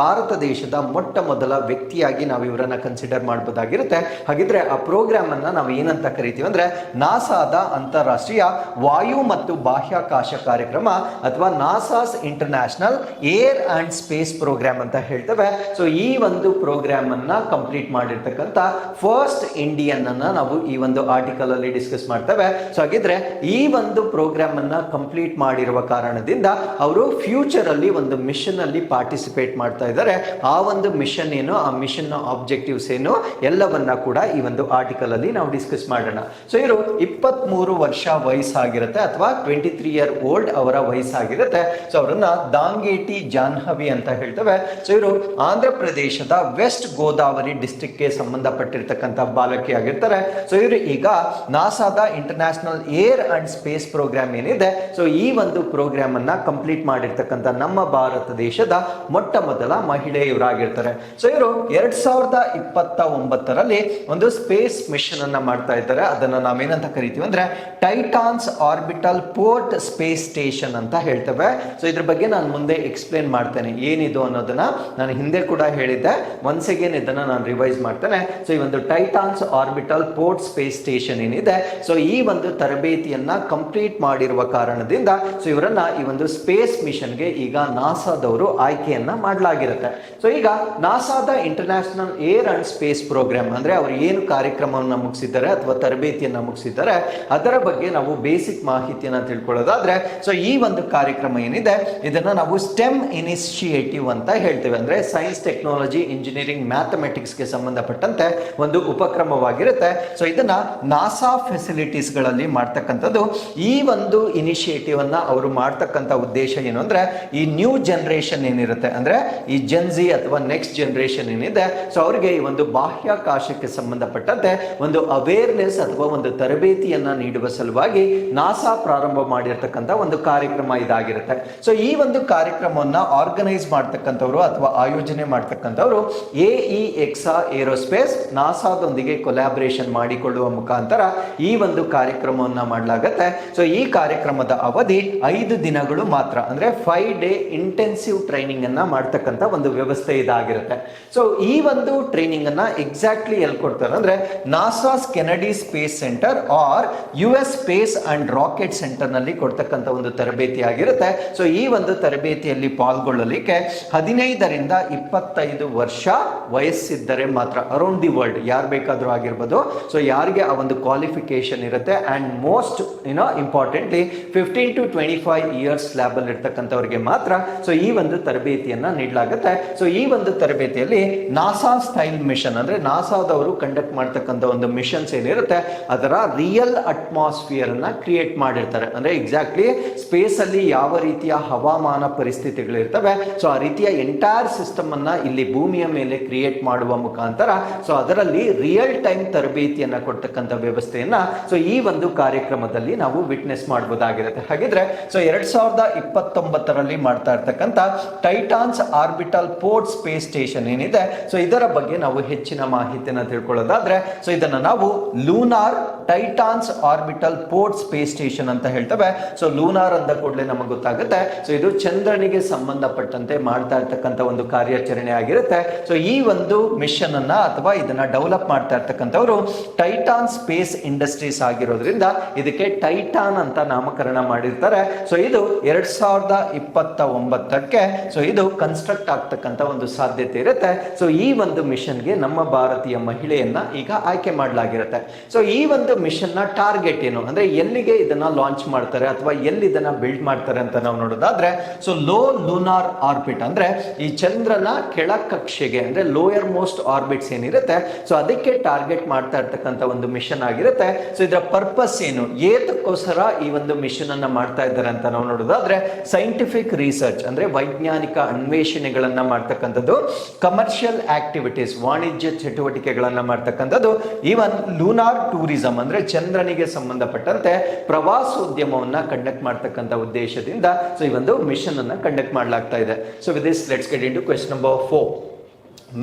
ಭಾರತ ದೇಶದ ಮೊಟ್ಟ ಮೊದಲ ವ್ಯಕ್ತಿಯಾಗಿ ನಾವು ಇವರನ್ನ ಕನ್ಸಿಡರ್ ಮಾಡಬಹುದಾಗಿರುತ್ತೆ. ಹಾಗೆ ಹಾಗಿದ್ರೆ ಆ ಪ್ರೋಗ್ರಾಮ್ ಅನ್ನ ನಾವು ಏನಂತ ಕರಿತೀವಿ ಅಂದ್ರೆ ನಾಸಾದ ಅಂತಾರಾಷ್ಟ್ರೀಯ ವಾಯು ಮತ್ತು ಬಾಹ್ಯಾಕಾಶ ಕಾರ್ಯಕ್ರಮ ಅಥವಾ NASA's international air and space programme ಅಂತ ಹೇಳ್ತೇವೆ. ಸೊ ಈ ಒಂದು ಪ್ರೋಗ್ರಾಮ್ ಅನ್ನ ಕಂಪ್ಲೀಟ್ ಮಾಡಿರ್ತಕ್ಕಂಥ ಫಸ್ಟ್ ಇಂಡಿಯನ್ ಅನ್ನ ನಾವು ಈ ಒಂದು ಆರ್ಟಿಕಲ್ ಅಲ್ಲಿ ಡಿಸ್ಕಸ್ ಮಾಡ್ತೇವೆ. ಸೊ ಹಾಗಿದ್ರೆ ಈ ಒಂದು ಪ್ರೋಗ್ರಾಮ್ ಅನ್ನ ಕಂಪ್ಲೀಟ್ ಮಾಡಿರುವ ಕಾರಣದಿಂದ ಅವರು ಫ್ಯೂಚರ್ ಅಲ್ಲಿ ಒಂದು ಮಿಷನ್ ಅಲ್ಲಿ ಪಾರ್ಟಿಸಿಪೇಟ್ ಮಾಡ್ತಾ ಇದ್ದಾರೆ. ಆ ಒಂದು ಮಿಷನ್ ಏನು, ಆ ಮಿಷನ್ ಆಬ್ಜೆಕ್ಟಿವ್ಸ್ ಏನು, ಎಲ್ಲವನ್ನ ಕೂಡ ಈ ಒಂದು ಆರ್ಟಿಕಲ್ ಅಲ್ಲಿ ನಾವು ಡಿಸ್ಕಸ್ ಮಾಡೋಣ. ಸೊ ಇವರು 23 ವರ್ಷ ವಯಸ್ಸಾಗಿರುತ್ತೆ ಅಥವಾ 23 ಇಯರ್ ಓಲ್ಡ್ ಅವರ ವಯಸ್ಸಾಗಿರುತ್ತೆ. ಸೊ ಅವರನ್ನ ದಾಂಗೇಟಿ ಜಾಹ್ನವಿ ಅಂತ ಹೇಳ್ತೇವೆ. ಸೊ ಇವರು ಆಂಧ್ರ ಪ್ರದೇಶದ ವೆಸ್ಟ್ ಗೋದಾವರಿ ಡಿಸ್ಟ್ರಿಕ್ಟ್ ಗೆ ಸಂಬಂಧಪಟ್ಟಿರ್ತಕ್ಕಂಥ ಬಾಲಕಿ ಆಗಿರ್ತಾರೆ. ಸೊ ಇವರು ಈಗ ನಾಸಾದ international air and space program ಏನಿದೆ, ಸೊ ಈ ಒಂದು ಪ್ರೋಗ್ರಾಮ್ ಅನ್ನ ಕಂಪ್ಲೀಟ್ ಮಾಡಿರ್ತಕ್ಕಂಥ ನಮ್ಮ ಭಾರತ ದೇಶದ ಮೊಟ್ಟ ಮೊದಲ ಮಹಿಳೆ ಇವರಾಗಿರ್ತಾರೆ. ಸೊ ಇವರು 2029ರಲ್ಲಿ ಒಂದು ಸ್ಪೇಸ್ ಮಿಷನ್ ಅನ್ನ ಮಾಡ್ತಾ ಇದ್ದಾರೆ. ಅದನ್ನ ನಾವೇನಂತ ಕರಿತೀವಿ ಅಂದ್ರೆ Titans orbital port space station ಅಂತ ಹೇಳ್ತೇವೆ. ಸೊ ಇದ್ರ ಬಗ್ಗೆ ನಾನು ಮುಂದೆ ಎಕ್ಸ್ಪ್ಲೇನ್ ಮಾಡ್ತೇನೆ ಏನಿದು ಅನ್ನೋದನ್ನ. ನಾನು ಹಿಂದೆ ಕೂಡ ಹೇಳಿದ್ದೆ, ಒನ್ಸ್ ಅಗೇನ್ ಇದನ್ನ ನಾನು ರಿವೈಸ್ ಮಾಡ್ತೇನೆ. ಸೊ ಈ ಒಂದು Titans orbital port space station ಏನಿದೆ, ಸೊ ಈ ಒಂದು ತರಬೇತಿಯನ್ನ ಕಂಪ್ಲೀಟ್ ಮಾಡಿರುವ ಕಾರಣದಿಂದ ಸೊ ಇವರನ್ನ ಈ ಒಂದು ಸ್ಪೇಸ್ ಮಿಷನ್ಗೆ ಈಗ ನಾಸಾದವರು ಆಯ್ಕೆಯನ್ನ ಮಾಡಲಾಗಿರುತ್ತೆ. ಸೊ ಈಗ ನಾಸಾದ international air and space program ಅಂದ್ರೆ ಅವರು ಏನು ಕಾರ್ಯಕ್ರಮವನ್ನು ಮುಗಿಸಿದ್ದಾರೆ ಅಥವಾ ತರಬೇತಿಯನ್ನ ಮುಗಿಸಿದ್ದಾರೆ ಅದರ ಬಗ್ಗೆ ನಾವು ಬೇಸಿಕ್ ಮಾಹಿತಿಯನ್ನ ತಿಳ್ಕೊಳ್ಳೋದಾದ್ರೆ, ಸೊ ಈ ಒಂದು ಕಾರ್ಯಕ್ರಮ ಏನಿದೆ ಇದನ್ನ ನಾವು ಸ್ಟೆಮ್ ಇನಿಷಿಯೇಟಿವ್ ಅಂತ ಹೇಳ್ತೇವೆ. ಅಂದ್ರೆ ಸೈನ್ಸ್, ಟೆಕ್ನಾಲಜಿ, ಇಂಜಿನಿಯರಿಂಗ್, ಮ್ಯಾಥಮೆಟಿಕ್ಸ್ ಗೆ ಸಂಬಂಧಪಟ್ಟಂತೆ ಒಂದು ಉಪಕ್ರಮವಾಗಿರುತ್ತೆ. ಸೊ ಇದನ್ನ ನಾಸಾ ಫೆಸಿಲಿಟೀಸ್ ಗಳಲ್ಲಿ ಮಾಡ್ತಕ್ಕಂಥದ್ದು. ಈ ಒಂದು ಇನಿಷಿಯೇಟಿವ್ ಅನ್ನ ಅವರು ಮಾಡ್ತಕ್ಕಂಥ ಉದ್ದೇಶ ಏನು ಅಂದ್ರೆ ಈ ನ್ಯೂ ಜನರೇಷನ್ ಏನಿರುತ್ತೆ ಅಂದ್ರೆ ಈ ಜೆನ್ಜಿ ಅಥವಾ ನೆಕ್ಸ್ಟ್ ಜನರೇಷನ್ ಏನಿದೆ, ಸೊ ಅವರಿಗೆ ಈ ಒಂದು ಬಾಹ್ಯಾಕಾಶಕ್ಕೆ ಸಂಬಂಧಪಟ್ಟಂತೆ ಒಂದು ಅವೇರ್ನೆಸ್ ಅಥವಾ ಒಂದು ತರಬೇತಿಯನ್ನ ನೀಡುವ ಸಲುವಾಗಿ ನಾಸಾ ಪ್ರಾರಂಭ ಮಾಡಿರ್ತಕ್ಕಂಥ ಒಂದು ಕಾರ್ಯಕ್ರಮ ಇದಾಗಿರುತ್ತೆ. ಸೊ ಈ ಒಂದು ಕಾರ್ಯಕ್ರಮವನ್ನ ಆರ್ಗನೈಸ್ ಮಾಡ್ತಕ್ಕಂಥವ್ರು ಅಥವಾ ಆಯೋಜನೆ ಮಾಡ್ತಕ್ಕಂಥವ್ರು ಎಇಎಕ್ಸಾ ಏರೋಸ್ಪೇಸ್ ನಾಸಾದೊಂದಿಗೆ ಕೊಲಾಬರೇಷನ್ ಮಾಡಿಕೊಳ್ಳುವ ಮುಖಾಂತರ ಈ ಒಂದು ಕಾರ್ಯಕ್ರಮವನ್ನ ಮಾಡಲಾಗುತ್ತೆ. ಸೊ ಈ ಕಾರ್ಯಕ್ರಮದ ಅವಧಿ 5 ದಿನಗಳು ಮಾತ್ರ, ಅಂದ್ರೆ 5 ಡೇ ಇಂಟೆನ್ಸಿವ್ ಟ್ರೈನಿಂಗ್ ಅನ್ನ ಮಾಡ್ತಕ್ಕಂಥ ಒಂದು ವ್ಯವಸ್ಥೆ ಇದಾಗಿರುತ್ತೆ. ಸೊ ಈ ಒಂದು ಟ್ರೈನಿಂಗ್ ಅನ್ನ ಎಕ್ಸಾಕ್ಟ್ಲಿ ಎಲ್ಲಿ ಕೊಡ್ತಾರೆ ಅಂದ್ರೆ NASA's Kennedy space centre are US space and rocket centre ನಲ್ಲಿ ಕೊಡ್ತಕ್ಕಂಥ ಒಂದು ತರಬೇತಿ ಆಗಿರುತ್ತೆ. ಸೊ ಈ ಒಂದು ತರಬೇತಿಯಲ್ಲಿ ಪಾಲ್ಗೊಳ್ಳಲಿಕ್ಕೆ 15ರಿಂದ 25 ವರ್ಷ ವಯಸ್ಸಿದ್ದರೆ ಮಾತ್ರ ಅರೌಂಡ್ ದಿ ವರ್ಲ್ಡ್ ಯಾರು ಬೇಕಾದ್ರೂ ಆಗಿರ್ಬೋದು. ಸೊ ಯಾರಿಗೆ ಆ ಒಂದು ಕ್ವಾಲಿಫಿಕೇಶನ್ ಇರುತ್ತೆ and most importantly 15 to 25 years lab ಅಲ್ಲಿ ಇರ್ತಕ್ಕಂಥವ್ರಿಗೆ ಮಾತ್ರ ಸೊ ಈ ಒಂದು ತರಬೇತಿಯನ್ನ ನೀಡಲಾಗುತ್ತೆ. ಸೊ ಈ ಒಂದು ತರಬೇತಿಯಲ್ಲಿ ನಾಸಾ ಸ್ಟೈಲ್ ಮಿಷನ್ ಅಂದ್ರೆ ನಾಸಾದವರು ಕಂಡಕ್ಟ್ ಮಾಡ್ತಕ್ಕಂಥ ಒಂದು ಮಿಷನ್ಸ್ ಏನಿರುತ್ತೆ ಅದರ ರಿಯಲ್ ಅಟ್ಮಾಸ್ಫಿಯರ್ ಅನ್ನ ಕ್ರಿಯೇಟ್ ಮಾಡಿರ್ತಾರೆ. ಅಂದ್ರೆ ಎಕ್ಸಾಕ್ಟ್ಲಿ ಸ್ಪೇಸ್ ಅಲ್ಲಿ ಯಾವ ರೀತಿಯ ಹವಾಮಾನ ಪರಿಸ್ಥಿತಿಗಳು ಇರ್ತವೆ, ಸೊ ಆ ರೀತಿಯ ಎಂಟೈರ್ ಸಿಸ್ಟಮ್ ಅನ್ನ ಇಲ್ಲಿ ಭೂಮಿಯ ಮೇಲೆ ಕ್ರಿಯೇಟ್ ಮಾಡುವ ಮುಖಾಂತರ ಸೊ ಅದರಲ್ಲಿ ರಿಯಲ್ ಟೈಮ್ ತರಬೇತಿಯನ್ನ ಕೊಡ್ತಕ್ಕಂಥ ವ್ಯವಸ್ಥೆಯನ್ನ ಸೊ ಈ ಒಂದು ಕಾರ್ಯಕ್ರಮದಲ್ಲಿ ನಾವು ವಿಟ್ನೆಸ್ ಮಾಡಬಹುದಾಗಿರುತ್ತೆ. ಹಾಗಿದ್ರೆ ಸೊ 2029ರಲ್ಲಿ ಮಾಡ್ತಾ ಇರ್ತಕ್ಕಂಥ Titans orbital port space station ಏನಿದೆ, ಸೊ ಇದರ ಬಗ್ಗೆ ನಾವು ಹೆಚ್ಚಿನ ಮಾಹಿತಿಯನ್ನ ತಿಳ್ಕೊಳ್ಳೋದಾದ್ರೆ ಸೊ ಇದನ್ನ ನಾವು lunar Titans orbital port space station ಅಂತ ಹೇಳ್ತೇವೆ. ಸೊ ಲೂನಾರ್ ಅಂದ ಕೂಡಲೇ ನಮಗೆ ಗೊತ್ತಾಗುತ್ತೆ ಸೊ ಇದು ಚಂದ್ರನಿಗೆ ಸಂಬಂಧಪಟ್ಟಂತೆ ಮಾಡ್ತಾ ಇರ್ತಕ್ಕಂಥ ಒಂದು ಕಾರ್ಯಾಚರಣೆ ಆಗಿರುತ್ತೆ. ಸೊ ಈ ಒಂದು ಮಿಷನ್ ಅನ್ನ ಅಥವಾ ಇದನ್ನ ಡೆವಲಪ್ ಮಾಡ್ತಾ ಇರ್ತಕ್ಕಂಥವ್ರು ಟೈಟಾನ್ ಸ್ಪೇಸ್ ಇಂಡಸ್ಟ್ರೀಸ್ ಆಗಿರೋದ್ರಿಂದ ಇದಕ್ಕೆ ಟೈಟಾನ್ ಅಂತ ನಾಮಕರಣ ಮಾಡಿರ್ತಾರೆ. ಸೊ ಇದು 2029ಕ್ಕೆ ಸೊ ಇದು ಕನ್ಸ್ಟ್ರಕ್ಟ್ ಆಗ್ತಕ್ಕಂಥ ಒಂದು ಸಾಧ್ಯತೆ ಇರುತ್ತೆ. ಸೊ ಈ ಒಂದು ಮಿಷನ್ಗೆ ನಮ್ಮ ಭಾರತೀಯ ಮಹಿಳೆಯನ್ನ ಈಗ ಆಯ್ಕೆ ಮಾಡಲಾಗಿರುತ್ತೆ. ಸೊ ಈ ಒಂದು ಮಿಷನ್ ನ ಟಾರ್ಗೆಟ್ ಏನು ಅಂದ್ರೆ ಎಲ್ಲಿಗೆ ಇದನ್ನ ಲಾಂಚ್ ಮಾಡ್ತಾರೆ ಅಥವಾ ಎಲ್ಲಿ ಇದನ್ನ ಬಿಲ್ಡ್ ಮಾಡ್ತಾರೆ ಅಂತ ನಾವು ನೋಡೋದಾದ್ರೆ ಸೊ ಲೋ ಲೂನಾರ್ ಆರ್ಬಿಟ್ ಅಂದ್ರೆ ಈ ಚಂದ್ರನ ಕೆಳ ಕಕ್ಷೆಗೆ ಅಂದ್ರೆ ಲೋಯರ್ ಮೋಸ್ಟ್ ಆರ್ಬಿಟ್ಸ್ ಏನಿರುತ್ತೆ ಸೊ ಅದಕ್ಕೆ ಟಾರ್ಗೆಟ್ ಮಾಡ್ತಾ ಇರ್ತಕ್ಕಂಥ ಒಂದು ಮಿಷನ್ ಆಗಿರುತ್ತೆ. ಸೊ ಇದರ ಪರ್ಪಸ್ ಏನು, ಏತಕ್ಕೋಸ್ಕರ ಈ ಒಂದು ಮಿಷನ್ ಅನ್ನ ಮಾಡ್ತಾ ಇದ್ದಾರೆ ಅಂತ ನಾವು ನೋಡೋದಾದ್ರೆ ಸೈಂಟಿಫಿಕ್ ರಿಸರ್ಚ್ ಅಂದ್ರೆ ವೈಜ್ಞಾನಿಕ ಅನ್ವೇಷಣೆಗಳನ್ನ ಮಾಡ್ತಕ್ಕಂಥದ್ದು, ಕಮರ್ಷಿಯಲ್ ಆಕ್ಟಿವಿಟೀಸ್ ವಾಣಿಜ್ಯ ಚಟುವಟಿಕೆಗಳನ್ನ ಮಾಡ್ತಕ್ಕಂಥದ್ದು, ಈವನ್ ಲೂನಾರ್ ಟೂರಿಸಂ ಅಂದ್ರೆ ಚಂದ್ರನಿಗೆ ಸಂಬಂಧಪಟ್ಟಂತೆ ಪ್ರವಾಸೋದ್ಯಮವನ್ನ ಕಂಡಕ್ಟ್ ಮಾಡ್ತಕ್ಕಂಥ ಉದ್ದೇಶದಿಂದ ಸೊ ಈ ಒಂದು ಮಿಷನ್ ಅನ್ನ ಕಂಡಕ್ಟ್ ಮಾಡಲಾಗ್ತಾ ಇದೆ. So with this let's get into question number 4.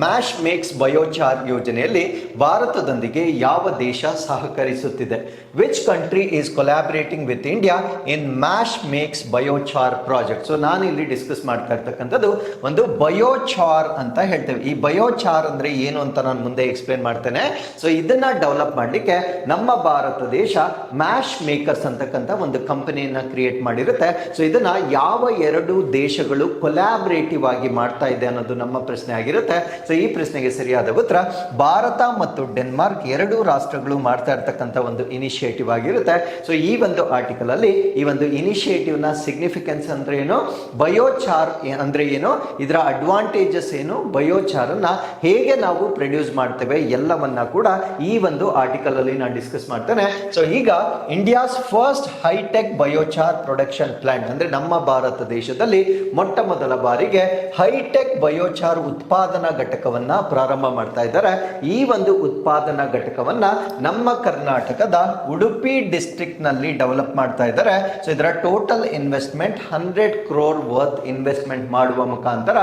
Mash Makes biochar ಯೋಜನೆಯಲ್ಲಿ ಭಾರತದೊಂದಿಗೆ ಯಾವ ದೇಶ ಸಹಕರಿಸುತ್ತಿದೆ? Which country is collaborating with India in Mash Makes biochar project? So ನಾನು ಇಲ್ಲಿ ಡಿಸ್ಕಸ್ ಮಾಡ್ತಾ ಇರ್ತಕ್ಕಂಥದ್ದು ಒಂದು ಬಯೋಚಾರ್ ಅಂತ ಹೇಳ್ತೇವೆ. ಈ ಬಯೋಚಾರ್ ಅಂದ್ರೆ ಏನು ಅಂತ ನಾನು ಮುಂದೆ ಎಕ್ಸ್ಪ್ಲೇನ್ ಮಾಡ್ತೇನೆ. ಸೊ ಇದನ್ನ ಡೆವಲಪ್ ಮಾಡಲಿಕ್ಕೆ ನಮ್ಮ ಭಾರತ ದೇಶ ಮ್ಯಾಶ್ ಮೇಕರ್ಸ್ ಅಂತಕ್ಕಂಥ ಒಂದು ಕಂಪನಿಯನ್ನ ಕ್ರಿಯೇಟ್ ಮಾಡಿರುತ್ತೆ. ಸೊ ಇದನ್ನ ಯಾವ ಎರಡು ದೇಶಗಳು ಕೊಲಾಬರೇಟಿವ್ ಆಗಿ ಮಾಡ್ತಾ ಇದೆ ಅನ್ನೋದು ನಮ್ಮ ಪ್ರಶ್ನೆ ಆಗಿರುತ್ತೆ. ಸೊ ಈ ಪ್ರಶ್ನೆಗೆ ಸರಿಯಾದ ಉತ್ತರ ಭಾರತ ಮತ್ತು ಡೆನ್ಮಾರ್ಕ್ ಎರಡು ರಾಷ್ಟ್ರಗಳು ಮಾಡ್ತಾ ಇರ್ತಕ್ಕಂಥ ಒಂದು ಇನಿಷಿಯೇಟಿವ್ ಆಗಿರುತ್ತೆ. ಸೊ ಈ ಒಂದು ಆರ್ಟಿಕಲ್ ಅಲ್ಲಿ ಈ ಒಂದು ಇನಿಷಿಯೇಟಿವ್ ನ ಸಿಗ್ನಿಫಿಕೆನ್ಸ್ ಅಂದ್ರೆ ಏನು, ಬಯೋಚಾರ್ ಅಂದ್ರೆ ಏನು, ಇದರ ಅಡ್ವಾಂಟೇಜಸ್ ಏನು, ಬಯೋಚಾರ್ ಅನ್ನ ಹೇಗೆ ನಾವು ಪ್ರೊಡ್ಯೂಸ್ ಮಾಡ್ತೇವೆ ಎಲ್ಲವನ್ನ ಕೂಡ ಈ ಒಂದು ಆರ್ಟಿಕಲ್ ಅಲ್ಲಿ ನಾನು ಡಿಸ್ಕಸ್ ಮಾಡ್ತೇನೆ. ಸೊ ಈಗ India's first hitech biochar production plant ಅಂದ್ರೆ ನಮ್ಮ ಭಾರತ ದೇಶದಲ್ಲಿ ಮೊಟ್ಟ ಮೊದಲ ಬಾರಿಗೆ ಹೈಟೆಕ್ ಬಯೋಚಾರ್ ಉತ್ಪಾದನಾ ಘಟಕವನ್ನ ಪ್ರಾರಂಭ ಮಾಡ್ತಾ ಇದ್ದಾರೆ. ಈ ಒಂದು ಉತ್ಪಾದನಾ ಘಟಕವನ್ನ ನಮ್ಮ ಕರ್ನಾಟಕದ ಉಡುಪಿ ಡಿಸ್ಟ್ರಿಕ್ಟ್ ನಲ್ಲಿ ಡೆವಲಪ್ ಮಾಡ್ತಾ ಇದ್ದಾರೆ. ಸೊ ಇದರ total investment 100 crore worth investment ಮಾಡುವ ಮುಖಾಂತರ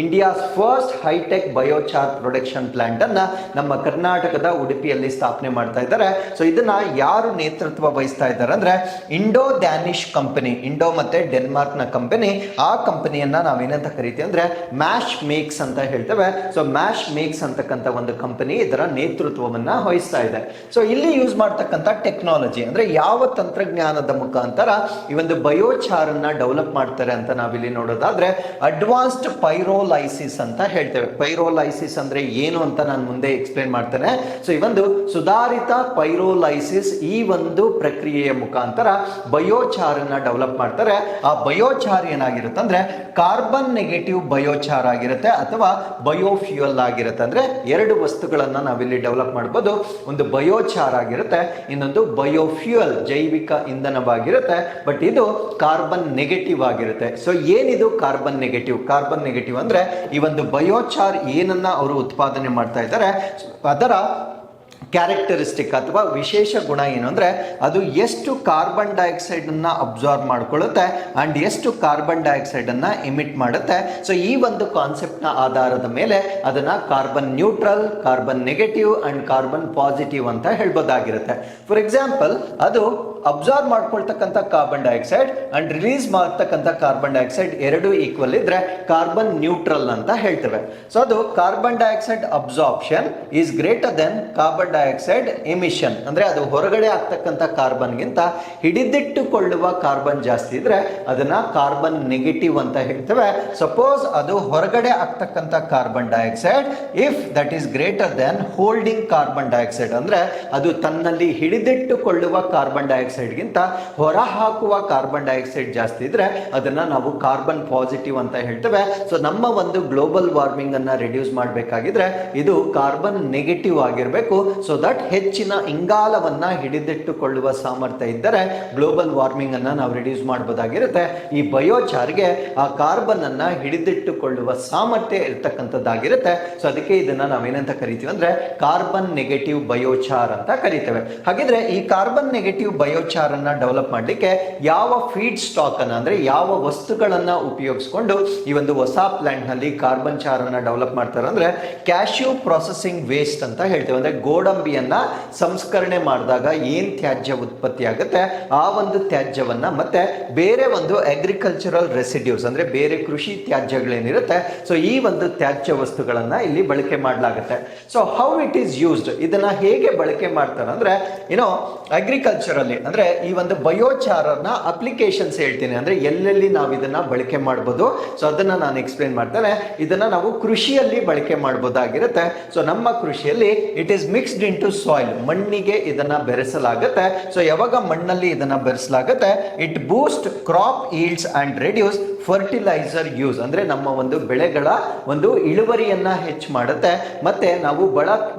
India's first hitech biochar production plant ಅನ್ನ ನಮ್ಮ ಕರ್ನಾಟಕದ ಉಡುಪಿಯಲ್ಲಿ ಸ್ಥಾಪನೆ ಮಾಡ್ತಾ ಇದ್ದಾರೆ. ಸೊ ಇದನ್ನ ಯಾರು ನೇತೃತ್ವ ವಹಿಸ್ತಾ ಇದ್ದಾರೆ ಅಂದ್ರೆ ಇಂಡೋ ಡ್ಯಾನಿಶ್ ಕಂಪನಿ, ಇಂಡೋ ಮತ್ತೆ ಡೆನ್ಮಾರ್ಕ್ ನ ಕಂಪನಿ. ಆ ಕಂಪನಿಯನ್ನ ನಾವೇನಂತ ಕರಿತೀವಿ ಅಂದ್ರೆ ಮ್ಯಾಶ್ ಮೇಕ್ಸ್ ಅಂತ ಹೇಳ್ತೇವೆ. ಸೊ ಮ್ಯಾಶ್ ಮೇಕ್ಸ್ ಅಂತಕ್ಕಂಥ ಒಂದು ಕಂಪನಿ ಇದರ ನೇತೃತ್ವವನ್ನ ವಹಿಸ್ತಾ ಇದೆ. ಸೊ ಇಲ್ಲಿ ಯೂಸ್ ಮಾಡ್ತಕ್ಕಂಥ ಟೆಕ್ನಾಲಜಿ ಅಂದ್ರೆ ಯಾವ ತಂತ್ರಜ್ಞಾನದ ಮುಖಾಂತರ ಈ ಒಂದು ಬಯೋಚಾರ್ ಅನ್ನ ಡೆವಲಪ್ ಮಾಡ್ತಾರೆ ಅಂತ ನಾವಿಲ್ಲಿ ನೋಡೋದಾದ್ರೆ ಅಡ್ವಾನ್ಸ್ಡ್ ಪೈರೋಲೈಸಿಸ್ ಅಂತ ಹೇಳ್ತೇವೆ. ಪೈರೋಲೈಸಿಸ್ ಅಂದ್ರೆ ಏನು ಅಂತ ನಾನು ಮುಂದೆ ಎಕ್ಸ್ಪ್ಲೇನ್ ಮಾಡ್ತೇನೆ. ಸೊ ಈ ಒಂದು ಸುಧಾರಿತ ಪೈರೋಲೈಸಿಸ್ ಈ ಒಂದು ಪ್ರಕ್ರಿಯೆಯ ಮುಖಾಂತರ ಬಯೋಚಾರ್ ಅನ್ನ ಡೆವಲಪ್ ಮಾಡ್ತಾರೆ. ಆ ಬಯೋಚಾರ್ ಏನಾಗಿರುತ್ತೆ ಅಂದ್ರೆ ಕಾರ್ಬನ್ ನೆಗೆಟಿವ್ ಬಯೋಚಾರ್ ಆಗಿರುತ್ತೆ ಅಥವಾ ಬಯೋಫ್ಯೂಯಲ್ ಆಗಿರುತ್ತೆ. ಅಂದ್ರೆ ಎರಡು ವಸ್ತುಗಳನ್ನ ನಾವಿಲ್ಲಿ ಡೆವಲಪ್ ಮಾಡಬಹುದು. ಒಂದು ಬಯೋಚಾರ್ ಆಗಿರುತ್ತೆ, ಇನ್ನೊಂದು ಬಯೋಫ್ಯೂಯಲ್ ಜೈವಿಕ ಇಂಧನವಾಗಿರುತ್ತೆ. ಬಟ್ ಇದು ಕಾರ್ಬನ್ ನೆಗೆಟಿವ್ ಆಗಿರುತ್ತೆ. ಸೊ ಏನಿದು ಕಾರ್ಬನ್ ನೆಗೆಟಿವ್? ಕಾರ್ಬನ್ ನೆಗೆಟಿವ್ ಅಂದ್ರೆ ಈ ಒಂದು ಬಯೋಚಾರ್ ಏನನ್ನ ಅವರು ಉತ್ಪಾದನೆ ಮಾಡ್ತಾ ಇದ್ದಾರೆ ಅದರ ಕ್ಯಾರೆಕ್ಟರಿಸ್ಟಿಕ್ ಅಥವಾ ವಿಶೇಷ ಗುಣ ಏನು ಅಂದ್ರೆ ಅದು ಎಷ್ಟು ಕಾರ್ಬನ್ ಡೈಆಕ್ಸೈಡ್ ಅನ್ನ ಅಬ್ಸಾರ್ಬ್ ಮಾಡ್ಕೊಳ್ಳುತ್ತೆ ಅಂಡ್ ಎಷ್ಟು ಕಾರ್ಬನ್ ಡೈಆಕ್ಸೈಡ್ ಅನ್ನ ಎಮಿಟ್ ಮಾಡುತ್ತೆ. ಸೊ ಈ ಒಂದು ಕಾನ್ಸೆಪ್ಟ್ ನ ಆಧಾರದ ಮೇಲೆ ಅದನ್ನ carbon neutral, carbon negative and carbon positive ಅಂತ ಹೇಳ್ಬೋದಾಗಿರುತ್ತೆ. ಫಾರ್ ಎಕ್ಸಾಂಪಲ್ ಅದು ಅಬ್ಸಾರ್ಬ್ ಮಾಡ್ಕೊಳ್ತಕ್ಕಂಥ ಕಾರ್ಬನ್ ಡೈಆಕ್ಸೈಡ್ ಅಂಡ್ ರಿಲೀಸ್ ಮಾಡ್ತಕ್ಕಂಥ ಕಾರ್ಬನ್ ಡೈಆಕ್ಸೈಡ್ ಎರಡು ಈಕ್ವಲ್ ಇದ್ರೆ ಕಾರ್ಬನ್ ನ್ಯೂಟ್ರಲ್ ಅಂತ ಹೇಳ್ತೇವೆ. ಸೊ ಅದು carbon dioxide absorption is greater than carbon dioxide emission ಅಂದ್ರೆ ಅದು ಹೊರಗಡೆ ಆಗ್ತಕ್ಕಂಥ ಕಾರ್ಬನ್ಗಿಂತ ಹಿಡಿದಿಟ್ಟುಕೊಳ್ಳುವ ಕಾರ್ಬನ್ ಜಾಸ್ತಿ ಇದ್ರೆ ಅದನ್ನ ಕಾರ್ಬನ್ ನೆಗೆಟಿವ್ ಅಂತ ಹೇಳ್ತೇವೆ. ಸಪೋಸ್ ಅದು ಹೊರಗಡೆ ಆಗ್ತಕ್ಕಂಥ carbon dioxide if that is greater then holding carbon dioxide ಅಂದ್ರೆ ಅದು ತನ್ನಲ್ಲಿ ಹಿಡಿದಿಟ್ಟುಕೊಳ್ಳುವ ಕಾರ್ಬನ್ ಡೈಆಕ್ಸೈಡ್ ಗಿಂತ ಹೊರ ಹಾಕುವ ಕಾರ್ಬನ್ ಡೈಆಕ್ಸೈಡ್ ಜಾಸ್ತಿ ಇದ್ರೆ ಅದನ್ನ ನಾವು ಕಾರ್ಬನ್ ಪಾಸಿಟಿವ್ ಅಂತ ಹೇಳ್ತೇವೆ. ಸೊ ನಮ್ಮ ಒಂದು ಗ್ಲೋಬಲ್ ವಾರ್ಮಿಂಗ್ ಅನ್ನ ರಿಡ್ಯೂಸ್ ಮಾಡಬೇಕಾಗಿದ್ರೆ ಇದು ಕಾರ್ಬನ್ ನೆಗೆಟಿವ್ ಆಗಿರಬೇಕು. ಸೊ ದಟ್ ಹೆಚ್ಚಿನ ಇಂಗಾಲವನ್ನ ಹಿಡಿದಿಟ್ಟುಕೊಳ್ಳುವ ಸಾಮರ್ಥ್ಯ ಇದ್ದರೆ ಗ್ಲೋಬಲ್ ವಾರ್ಮಿಂಗ್ ಅನ್ನ ನಾವು ರಿಡ್ಯೂಸ್ ಮಾಡಬಹುದಾಗಿರುತ್ತೆ. ಈ ಬಯೋಚಾರ್ಗೆ ಆ ಕಾರ್ಬನ್ ಅನ್ನ ಹಿಡಿದಿಟ್ಟುಕೊಳ್ಳುವ ಸಾಮರ್ಥ್ಯ ಇರ್ತಕ್ಕಂಥದ್ದಾಗಿರುತ್ತೆ. ಸೊ ಅದಕ್ಕೆ ಇದನ್ನ ನಾವೇನಂತ ಕರಿತೀವಿ ಅಂದ್ರೆ ಕಾರ್ಬನ್ ನೆಗೆಟಿವ್ ಬಯೋಚಾರ್ ಅಂತ ಕರಿತೇವೆ. ಹಾಗಿದ್ರೆ ಈ ಕಾರ್ಬನ್ ನೆಗೆಟಿವ್ ಬಯೋಚಾರ್ ಅನ್ನ ಡೆವಲಪ್ ಮಾಡಲಿಕ್ಕೆ ಯಾವ ಫೀಡ್ ಸ್ಟಾಕ್ ಅನ್ನ ಅಂದ್ರೆ ಯಾವ ವಸ್ತುಗಳನ್ನ ಉಪಯೋಗಿಸಿಕೊಂಡು ಈ ಒಂದು ಹೊಸ ಪ್ಲಾಂಟ್ ನಲ್ಲಿ ಕಾರ್ಬನ್ ಚಾರ್ ಅನ್ನ ಡೆವಲಪ್ ಮಾಡ್ತಾರೆ ಅಂದ್ರೆ ಕ್ಯಾಶ್ಯೂ ಪ್ರೊಸೆಸಿಂಗ್ ವೇಸ್ಟ್ ಅಂತ ಹೇಳ್ತೇವೆ. ಅಂದ್ರೆ ಗೋಡಂಬಿಯನ್ನ ಸಂಸ್ಕರಣೆ ಮಾಡಿದಾಗ ಏನ್ ತ್ಯಾಜ್ಯ ಉತ್ಪತ್ತಿ ಆಗುತ್ತೆ ಆ ಒಂದು ತ್ಯಾಜ್ಯವನ್ನ ಮತ್ತೆ ಬೇರೆ ಒಂದು ಅಗ್ರಿಕಲ್ಚರಲ್ ರೆಸಿಡ್ಯೂಸ್ ಅಂದ್ರೆ ಬೇರೆ ಕೃಷಿ ತ್ಯಾಜ್ಯಗಳೇನಿರುತ್ತೆ ಸೊ ಈ ಒಂದು ತ್ಯಾಜ್ಯ ವಸ್ತುಗಳನ್ನ ಇಲ್ಲಿ ಬಳಕೆ ಮಾಡಲಾಗುತ್ತೆ. So how it is used, ಇದನ್ನ ಹೇಗೆ ಬಳಕೆ ಮಾಡ್ತಾರೆ ಅಂದ್ರೆ ಏನೋ ಅಗ್ರಿಕಲ್ಚರ್ ಅಲ್ಲಿ ಅಂದ್ರೆ ಈ ಒಂದು ಬಯೋಚಾರನ ಅಪ್ಲಿಕೇಶನ್ಸ್ ಹೇಳ್ತೀನಿ ಅಂದ್ರೆ ಎಲ್ಲೆಲ್ಲಿ ನಾವು ಇದನ್ನ ಬಳಕೆ ಮಾಡಬಹುದು. ಸೊ ಅದನ್ನ ನಾನು ಎಕ್ಸ್ಪ್ಲೇನ್ ಮಾಡ್ತೇನೆ. ಇದನ್ನ ನಾವು ಕೃಷಿಯಲ್ಲಿ ಬಳಕೆ ಮಾಡಬಹುದಾಗಿರುತ್ತೆ. ಸೊ ನಮ್ಮ ಕೃಷಿಯಲ್ಲಿ it is mixed into soil, ಮಣ್ಣಿಗೆ ಇದನ್ನ ಬೆರೆಸಲಾಗುತ್ತೆ. ಸೊ ಯಾವಾಗ ಮಣ್ಣಲ್ಲಿ ಇದನ್ನ ಬೆರೆಸಲಾಗುತ್ತೆ it boost crop yields and reduce fertiliser use ಅಂದ್ರೆ ನಮ್ಮ ಒಂದು ಬೆಳೆಗಳ ಒಂದು ಇಳುವರಿಯನ್ನ ಹೆಚ್ಚು ಮಾಡುತ್ತೆ. ಮತ್ತೆ ನಾವು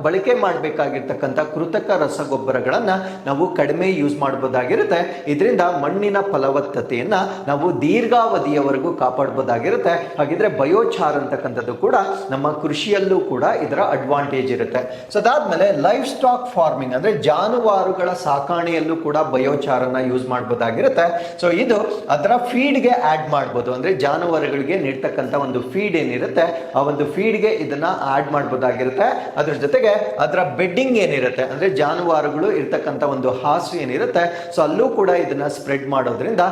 ಬಳಕೆ ಮಾಡಬೇಕಾಗಿರ್ತಕ್ಕಂಥ ಕೃತಕ ರಸಗೊಬ್ಬರಗಳನ್ನ ನಾವು ಕಡಿಮೆ ಯೂಸ್ ಮಾಡಬಹುದಾಗಿರುತ್ತೆ. ಇದರಿಂದ ಮಣ್ಣಿನ ಫಲವತ್ತತೆಯನ್ನ ನಾವು ದೀರ್ಘಾವಧಿಯವರೆಗೂ ಕಾಪಾಡಬಹುದಾಗಿರುತ್ತೆ. ಹಾಗಿದ್ರೆ ಬಯೋಚಾರ್ ಅಂತಕ್ಕಂಥದ್ದು ಕೂಡ ನಮ್ಮ ಕೃಷಿಯಲ್ಲೂ ಕೂಡ ಇದರ ಅಡ್ವಾಂಟೇಜ್ ಇರುತ್ತೆ. ಸೊ ಅದಾದ್ಮೇಲೆ ಲೈಫ್ ಸ್ಟಾಕ್ ಫಾರ್ಮಿಂಗ್ ಅಂದ್ರೆ ಜಾನುವಾರುಗಳ ಸಾಕಾಣೆಯಲ್ಲೂ ಕೂಡ ಬಯೋಚಾರನ್ನ ಯೂಸ್ ಮಾಡಬಹುದಾಗಿರುತ್ತೆ. ಸೊ ಇದು ಅದರ ಫೀಡ್ಗೆ ಆಡ್ ಮಾಡಬಹುದು ಅಂದ್ರೆ ಜಾನುವಾರುಗಳಿಗೆ ನೀಡ್ತಕ್ಕಂಥ ಒಂದು ಫೀಡ್ ಏನಿರುತ್ತೆ ಆ ಒಂದು ಫೀಡ್ಗೆ ಇದನ್ನ ಆಡ್ ಮಾಡಬಹುದಾಗಿರುತ್ತೆ. ಅದ್ರ ಜೊತೆಗೆ ಅದರ ಬೆಡ್ಡಿಂಗ್ ಏನಿರುತ್ತೆ ಅಂದ್ರೆ ಜಾನುವಾರುಗಳು ಇರ್ತಕ್ಕಂಥ ಒಂದು ಹಾಸು ಏನಿರುತ್ತೆ ಸೊ ಅಲ್ಲೂ ಕೂಡ ಇದನ್ನ ಸ್ಪ್ರೆಡ್ ಮಾಡೋದ್ರಿಂದ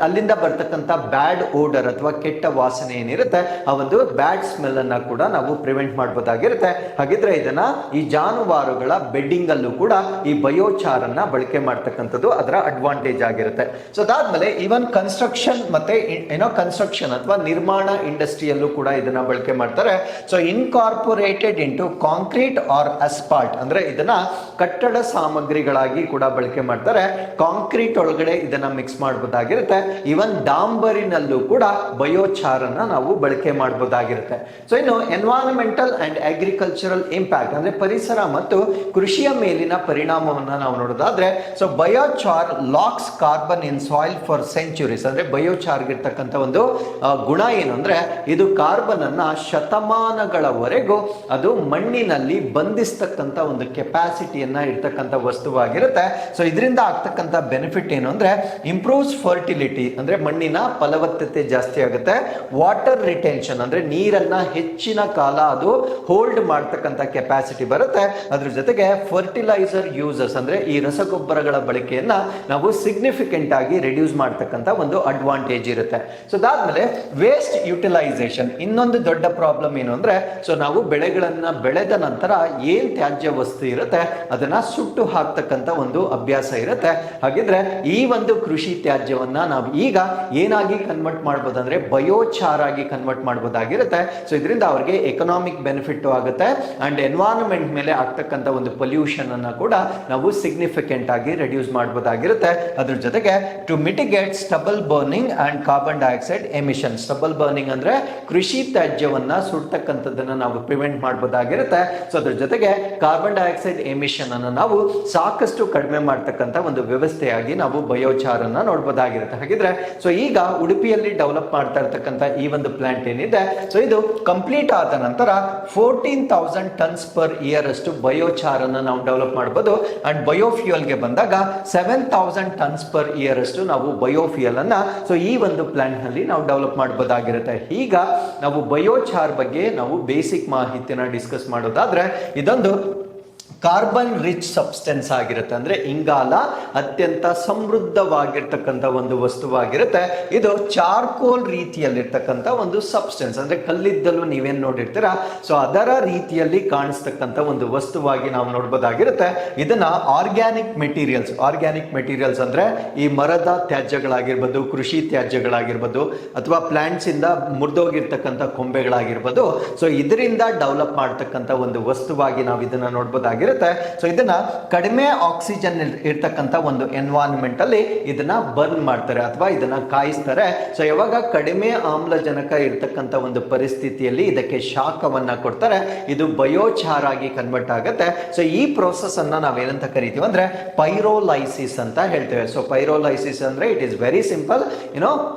ಅಲ್ಲಿಂದ ಬರ್ತಕ್ಕಂಥ ಬ್ಯಾಡ್ ಓಡರ್ ಅಥವಾ ಕೆಟ್ಟ ವಾಸನೆ ಏನಿರುತ್ತೆ ಆ ಒಂದು ಬ್ಯಾಡ್ ಸ್ಮೆಲ್ ಅನ್ನ ಕೂಡ ನಾವು ಪ್ರಿವೆಂಟ್ ಮಾಡಬಹುದಾಗಿರುತ್ತೆ. ಹಾಗಿದ್ರೆ ಇದನ್ನ ಈ ಜಾನುವಾರುಗಳ ಬೆಡ್ಡಿಂಗ್ ಅಲ್ಲೂ ಕೂಡ ಈ ಬಯೋಚಾರ್ ಅನ್ನ ಬಳಕೆ ಮಾಡ್ತಕ್ಕಂಥದ್ದು ಅದರ ಅಡ್ವಾಂಟೇಜ್ ಆಗಿರುತ್ತೆ. ಸೊ ಅದಾದ್ಮೇಲೆ ಈವನ್ ಕನ್ಸ್ಟ್ರಕ್ಷನ್ ಮತ್ತೆ ಕನ್ಸ್ಟ್ರಕ್ಷನ್ ಅಥವಾ ನಿರ್ಮಾಣ ಇಂಡಸ್ಟ್ರಿಯಲ್ಲೂ ಕೂಡ ಇದನ್ನ ಬಳಕೆ ಮಾಡ್ತಾರೆ. So incorporated into concrete or asphalt ಅಂದ್ರೆ ಇದನ್ನ ಕಟ್ಟಡ ಸಾಮಗ್ರಿಗಳಾಗಿ ಕೂಡ ಬಳಕೆ ಮಾಡ್ತಾರೆ. ಕಾಂಕ್ರೀಟ್ ಒಳಗಡೆ ಇದನ್ನ ಮಿಕ್ಸ್ ಮಾಡಬಹುದಾಗಿರುತ್ತೆ. ಈವನ್ ಡಾಂಬರಿನಲ್ಲೂ ಕೂಡ ಬಯೋಚಾರ್ ಅನ್ನ ನಾವು ಬಳಕೆ ಮಾಡಬಹುದಾಗಿರುತ್ತೆ. ಸೊ ಇನ್ನು ಎನ್ವೈರನ್ಮೆಂಟಲ್ ಅಂಡ್ ಅಗ್ರಿಕಲ್ಚರಲ್ ಇಂಪ್ಯಾಕ್ಟ್ ಅಂದ್ರೆ ಪರಿಸರ ಮತ್ತು ಕೃಷಿಯ ಮೇಲಿನ ಪರಿಣಾಮವನ್ನ ನಾವು ನೋಡೋದಾದ್ರೆ so biochar locks carbon in soil for centuries ಅಂದ್ರೆ ಬಯೋಚಾರ್ ಇರ್ತಕ್ಕಂಥ ಒಂದು ಗುಣ ಏನು ಅಂದ್ರೆ ಇದು ಕಾರ್ಬನ್ ಅನ್ನ ಶತಮಾನಗಳವರೆಗೂ ಅದು ಮಣ್ಣಿನಲ್ಲಿ ಬಂಧಿಸ್ತಕ್ಕಂಥ ಒಂದು ಕೆಪಾಸಿಟಿಯನ್ನ ಇರ್ತಕ್ಕಂಥ ವಸ್ತುವಾಗಿರುತ್ತೆ. ಸೊ ಇದರಿಂದ ಆಗ್ತಕ್ಕಂಥ ಬೆನಿಫಿಟ್ ಏನು ಅಂದ್ರೆ ಇಂಪ್ರೂವ್ಸ್ ಫರ್ಟಿಲಿಟಿ ಅಂದ್ರೆ ಮಣ್ಣಿನ ಫಲವತ್ತತೆ ಜಾಸ್ತಿ ಆಗುತ್ತೆ. ವಾಟರ್ ರಿಟೆನ್ಷನ್ ಅಂದ್ರೆ ನೀರನ್ನ ಹೆಚ್ಚಿನ ಕಾಲ ಅದು ಹೋಲ್ಡ್ ಮಾಡ್ತಕ್ಕಂಥ ಕೆಪಾಸಿಟಿ ಬರುತ್ತೆ. ಅದ್ರ ಜೊತೆಗೆ ಫರ್ಟಿಲೈಸರ್ ಯೂಸಸ್ ಅಂದ್ರೆ ಈ ರಸಗೊಬ್ಬರಗಳ ಬಳಕೆಯನ್ನ ನಾವು ಸಿಗ್ನಿಫಿಕೆಂಟ್ ಆಗಿ ರಿಡ್ಯೂಸ್ ಮಾಡ್ತಕ್ಕಂಥ ಒಂದು ಅಡ್ವಾಂಟೇಜ್ ಇರುತ್ತೆ. ಸೊ ಅದಾದ್ಮೇಲೆ ವೇಸ್ಟ್ ಯುಟಿಲೈಸೇಷನ್ ಇನ್ನೊಂದು ದೊಡ್ಡ ಪ್ರಾಬ್ಲಮ್ ಏನು ಅಂದ್ರೆ ಸೊ ನಾವು ಬೆಳೆಗಳನ್ನ ಬೆಳೆದ ನಂತರ ಏನ್ ತ್ಯಾಜ್ಯ ವಸ್ತು ಇರುತ್ತೆ ಅದನ್ನ ಸುಟ್ಟು ಹಾಕ್ತಕ್ಕಂಥ ಒಂದು ಅಭ್ಯಾಸ ಇರುತ್ತೆ. ಹಾಗಿದ್ರೆ ಈ ಒಂದು ಕೃಷಿ ತ್ಯಾಜ್ಯವನ್ನ ನಾವು ಈಗ ಏನಾಗಿ ಕನ್ವರ್ಟ್ ಮಾಡ್ಬೋದು ಅಂದ್ರೆ ಬಯೋಚಾರ್ ಆಗಿ ಕನ್ವರ್ಟ್ ಮಾಡಬಹುದಾಗಿರುತ್ತೆ. ಸೊ ಇದರಿಂದ ಅವ್ರಿಗೆ ಎಕನಾಮಿಕ್ ಬೆನಿಫಿಟ್ ಆಗುತ್ತೆ ಅಂಡ್ ಎನ್ವೈರನ್ಮೆಂಟ್ ಮೇಲೆ ಆಗ್ತಕ್ಕಂಥ ಒಂದು ಪೊಲ್ಯೂಷನ್ ಅನ್ನ ಕೂಡ ನಾವು ಸಿಗ್ನಿಫಿಕೆಂಟ್ ಆಗಿ ರೆಡ್ಯೂಸ್ ಮಾಡಬಹುದಾಗಿರುತ್ತೆ. ಅದ್ರ ಜೊತೆಗೆ to mitigate stubble burning and carbon dioxide emission. Stubble burning ಅಂದ್ರೆ ಕೃಷಿ ತ್ಯಾಜ್ಯವನ್ನ ಸುಡ್ತಕ್ಕಂಥದ್ದನ್ನ ನಾವು ಪ್ರಿವೆಂಟ್ ಮಾಡಬಹುದಾಗಿರುತ್ತೆ. ಸೊ ಅದ್ರ ಜೊತೆಗೆ ಕಾರ್ಬನ್ ಡೈಆಕ್ಸೈಡ್ ಎಮಿಷನ್ ಅನ್ನು ನಾವು ಸಾಕಷ್ಟು ಕಡಿಮೆ ಮಾಡ್ತಕ್ಕಂಥ ಒಂದು ವ್ಯವಸ್ಥೆಯಾಗಿ ನಾವು ಬಯೋಚಾರ್ ಅನ್ನ ನೋಡಬಹುದಾಗಿರುತ್ತೆ. ಹಾಗಿದ್ರೆ ಸೊ ಈಗ ಉಡುಪಿಯಲ್ಲಿ ಡೆವಲಪ್ ಮಾಡ್ತಾ ಇರ್ತಕ್ಕಂಥ ಈ ಒಂದು ಪ್ಲಾಂಟ್ ಏನಿದೆ ಸೊ ಇದು ಕಂಪ್ಲೀಟ್ ಆದ ನಂತರ 14,000 ಟನ್ಸ್ ಪರ್ ಇಯರ್ ಅಷ್ಟು ಬಯೋಚಾರ್ ಅನ್ನು ನಾವು ಡೆವಲಪ್ ಮಾಡಬಹುದು. ಅಂಡ್ ಬಯೋಫ್ಯೂಯಲ್ ಗೆ ಬಂದಾಗ 7,000 ಟನ್ಸ್ ಪರ್ ಇಯರ್ ಅಷ್ಟು ನಾವು ಬಯೋಫ್ಯೂಯಲ್ ಅನ್ನ ಸೊ ಈ ಒಂದು ಪ್ಲಾಂಟ್ ನಲ್ಲಿ ನಾವು ಡೆವಲಪ್ ಮಾಡಬಹುದಾಗಿರುತ್ತೆ. ಈಗ ನಾವು ಬಯೋಚಾರ್ ಬಗ್ಗೆ ನಾವು ಬೇಸಿಕ್ ಮಾಹಿತಿನ ಡಿಸ್ಕಸ್ ಮಾಡೋದಾದ್ರೆ ಇದೊಂದು ಕಾರ್ಬನ್ ರಿಚ್ ಸಬ್ಸ್ಟೆನ್ಸ್ ಆಗಿರುತ್ತೆ ಅಂದ್ರೆ ಇಂಗಾಲ ಅತ್ಯಂತ ಸಮೃದ್ಧವಾಗಿರ್ತಕ್ಕಂಥ ಒಂದು ವಸ್ತುವಾಗಿರುತ್ತೆ. ಇದು ಚಾರ್ಕೋಲ್ ರೀತಿಯಲ್ಲಿರ್ತಕ್ಕಂಥ ಒಂದು ಸಬ್ಸ್ಟೆನ್ಸ್ ಅಂದ್ರೆ ಕಲ್ಲಿದ್ದಲು ನೀವೇನ್ ನೋಡಿರ್ತೀರಾ ಸೊ ಅದರ ರೀತಿಯಲ್ಲಿ ಕಾಣಿಸ್ತಕ್ಕಂಥ ಒಂದು ವಸ್ತುವಾಗಿ ನಾವು ನೋಡಬಹುದಾಗಿರುತ್ತೆ. ಇದನ್ನ ಆರ್ಗ್ಯಾನಿಕ್ ಮೆಟೀರಿಯಲ್ಸ್ ಅಂದ್ರೆ ಈ ಮರದ ತ್ಯಾಜ್ಯಗಳಾಗಿರ್ಬೋದು, ಕೃಷಿ ತ್ಯಾಜ್ಯಗಳಾಗಿರ್ಬೋದು ಅಥವಾ ಪ್ಲಾಂಟ್ಸ್ ಇಂದ ಮುರಿದೋಗಿರ್ತಕ್ಕಂಥ ಕೊಂಬೆಗಳಾಗಿರ್ಬೋದು ಸೊ ಇದರಿಂದ ಡೆವಲಪ್ ಮಾಡ್ತಕ್ಕಂಥ ಒಂದು ವಸ್ತುವಾಗಿ ನಾವು ಇದನ್ನ ನೋಡಬಹುದಾಗಿರುತ್ತೆ. ಸೊ ಇದನ್ನ ಕಡಿಮೆ ಆಕ್ಸಿಜನ್ ಇರ್ತಕ್ಕಂಥ ಒಂದು ಎನ್ವೈರನ್ಮೆಂಟ್ ಅಲ್ಲಿ ಇದನ್ನ ಬರ್ನ್ ಮಾಡ್ತಾರೆ ಅಥವಾ ಇದನ್ನ ಕಾಯಿಸ್ತಾರೆ. ಸೊ ಯಾವಾಗ ಕಡಿಮೆ ಆಮ್ಲಜನಕ ಇರ್ತಕ್ಕಂಥ ಒಂದು ಪರಿಸ್ಥಿತಿಯಲ್ಲಿ ಇದಕ್ಕೆ ಶಾಖವನ್ನ ಕೊಡ್ತಾರೆ ಇದು ಬಯೋಚಾರ್ ಆಗಿ ಕನ್ವರ್ಟ್ ಆಗುತ್ತೆ. ಸೊ ಈ ಪ್ರೋಸೆಸ್ ಅನ್ನ ನಾವೇನಂತ ಕರಿತೀವಿ ಅಂದ್ರೆ ಪೈರೋಲೈಸಿಸ್ ಅಂತ ಹೇಳ್ತೇವೆ. ಸೊ ಪೈರೋಲೈಸಿಸ್ ಅಂದ್ರೆ ಇಟ್ ಇಸ್ ವೆರಿ ಸಿಂಪಲ್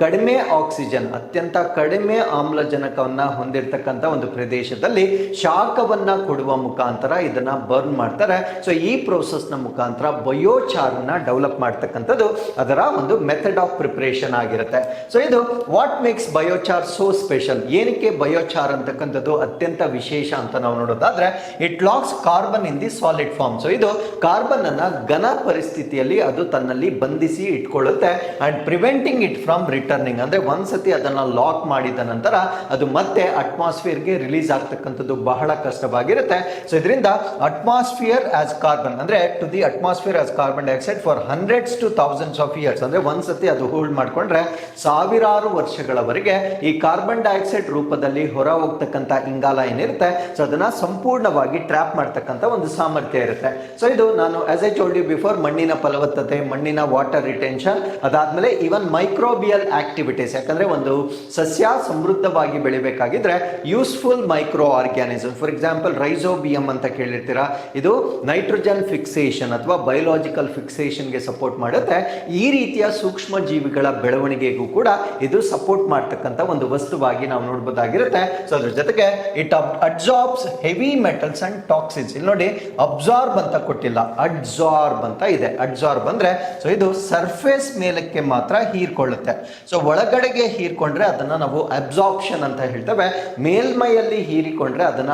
ಕಡಿಮೆ ಆಕ್ಸಿಜನ್ ಅತ್ಯಂತ ಕಡಿಮೆ ಆಮ್ಲಜನಕವನ್ನ ಹೊಂದಿರತಕ್ಕಂಥ ಒಂದು ಪ್ರದೇಶದಲ್ಲಿ ಶಾಖವನ್ನ ಕೊಡುವ ಮುಖಾಂತರ ಇದನ್ನ ಬರ್ನ್ ಮಾಡ್ತಾರೆ. ಸೊ ಈ ಪ್ರೋಸೆಸ್ ನ ಮುಖಾಂತರ ಬಯೋಚಾರ್ ನ ಡೆವಲಪ್ ಮಾಡ್ತಕ್ಕಂಥದ್ದು ಅದರ ಒಂದು ಮೆಥಡ್ ಆಫ್ ಪ್ರಿಪರೇಷನ್ ಆಗಿರುತ್ತೆ. ಸೊ ಇದು what makes biochar so special. ಏನಕ್ಕೆ ಬಯೋಚಾರ್ ಅಂತಕ್ಕಂಥದ್ದು ಅತ್ಯಂತ ವಿಶೇಷ ಅಂತ ನಾವು ನೋಡೋದಾದ್ರೆ it locks carbon in the solid form. So ಇದು ಕಾರ್ಬನ್ ಅನ್ನ ಘನ ಪರಿಸ್ಥಿತಿಯಲ್ಲಿ ಅದು ತನ್ನಲ್ಲಿ ಬಂಧಿಸಿ ಇಟ್ಕೊಳ್ಳುತ್ತೆ and preventing it from returning ಅಂದ್ರೆ ಒಂದ್ಸತಿ ಅದನ್ನ ಲಾಕ್ ಮಾಡಿದ ನಂತರ ಅದು ಮತ್ತೆ ಅಟ್ಮಾಸ್ಫಿಯರ್ಗೆ ರಿಲೀಸ್ ಆಗ್ತಕ್ಕಂಥದ್ದು ಬಹಳ ಕಷ್ಟವಾಗಿರುತ್ತೆ. ಸೊ ಇದರಿಂದ ಅಟ್ಮಾಸ್ಫಿಯರ್ ಆಸ್ ಕಾರ್ಬನ್ ಅಂದ್ರೆ to the atmosphere as carbon dioxide for hundreds to thousands of years ಅಂದ್ರೆ ಒಂದ್ಸತಿ ಅದು ಹೋಲ್ಡ್ ಮಾಡ್ಕೊಂಡ್ರೆ ಸಾವಿರಾರು ವರ್ಷಗಳವರೆಗೆ ಈ ಕಾರ್ಬನ್ ಡೈಆಕ್ಸೈಡ್ ರೂಪದಲ್ಲಿ ಹೊರ ಹೋಗ್ತಕ್ಕಂಥ ಇಂಗಾಲ ಏನಿರುತ್ತೆ ಸೊ ಅದನ್ನ ಸಂಪೂರ್ಣವಾಗಿ ಟ್ರ್ಯಾಪ್ ಮಾಡ್ತಕ್ಕಂಥ ಒಂದು ಸಾಮರ್ಥ್ಯ ಇರುತ್ತೆ. ಸೊ ಇದು ನಾನು as I told you before ಮಣ್ಣಿನ ಫಲವತ್ತತೆ, ಮಣ್ಣಿನ ವಾಟರ್ ರಿಟೆನ್ಷನ್, ಅದಾದ್ಮೇಲೆ ಈವನ್ ಮೈಕ್ರೋಬಿಯಲ್ ಆಕ್ಟಿವಿಟೀಸ್. ಯಾಕಂದ್ರೆ ಒಂದು ಸಸ್ಯ ಸಮೃದ್ಧವಾಗಿ ಬೆಳಿಬೇಕಾಗಿದ್ರೆ useful micro organism for example rhizobium ಅಂತ ಕೇಳಿರ್ತೀರಾ. ಇದು ನೈಟ್ರೋಜನ್ ಫಿಕ್ಸೇಷನ್ ಅಥವಾ ಬಯೋಲಾಜಿಕಲ್ ಫಿಕ್ಸೇಷನ್ಗೆ ಸಪೋರ್ಟ್ ಮಾಡುತ್ತೆ. ಈ ರೀತಿಯ ಸೂಕ್ಷ್ಮ ಜೀವಿಗಳ ಬೆಳವಣಿಗೆಗೂ ಕೂಡ ಇದು ಸಪೋರ್ಟ್ ಮಾಡ್ತಕ್ಕಂಥ ಒಂದು ವಸ್ತುವಾಗಿ ನಾವು ನೋಡ್ಬೋದಾಗಿರುತ್ತೆ. ಸೊ ಅದ್ರ ಜೊತೆಗೆ it absorbs heavy metals and toxins. ಇಲ್ಲಿ ನೋಡಿ ಅಬ್ಸಾರ್ಬ್ ಅಂತ ಕೊಟ್ಟಿಲ್ಲ, ಅಡ್ಸಾರ್ಬ್ ಅಂತ ಇದೆ. ಅಡ್ಸಾರ್ಬ್ ಅಂದ್ರೆ ಸೊ ಇದು ಸರ್ಫೇಸ್ ಮೇಲಕ್ಕೆ ಮಾತ್ರ ಹೀರ್ಕೊಳ್ಳುತ್ತೆ. ಸೊ ಒಳಗಡೆಗೆ ಹೀರ್ಕೊಂಡ್ರೆ ಅದನ್ನ ನಾವು ಅಬ್ಸಾರ್ಪ್ಷನ್ ಅಂತ ಹೇಳ್ತೇವೆ, ಮೇಲ್ಮೈಯಲ್ಲಿ ಹೀರಿಕೊಂಡ್ರೆ ಅದನ್ನ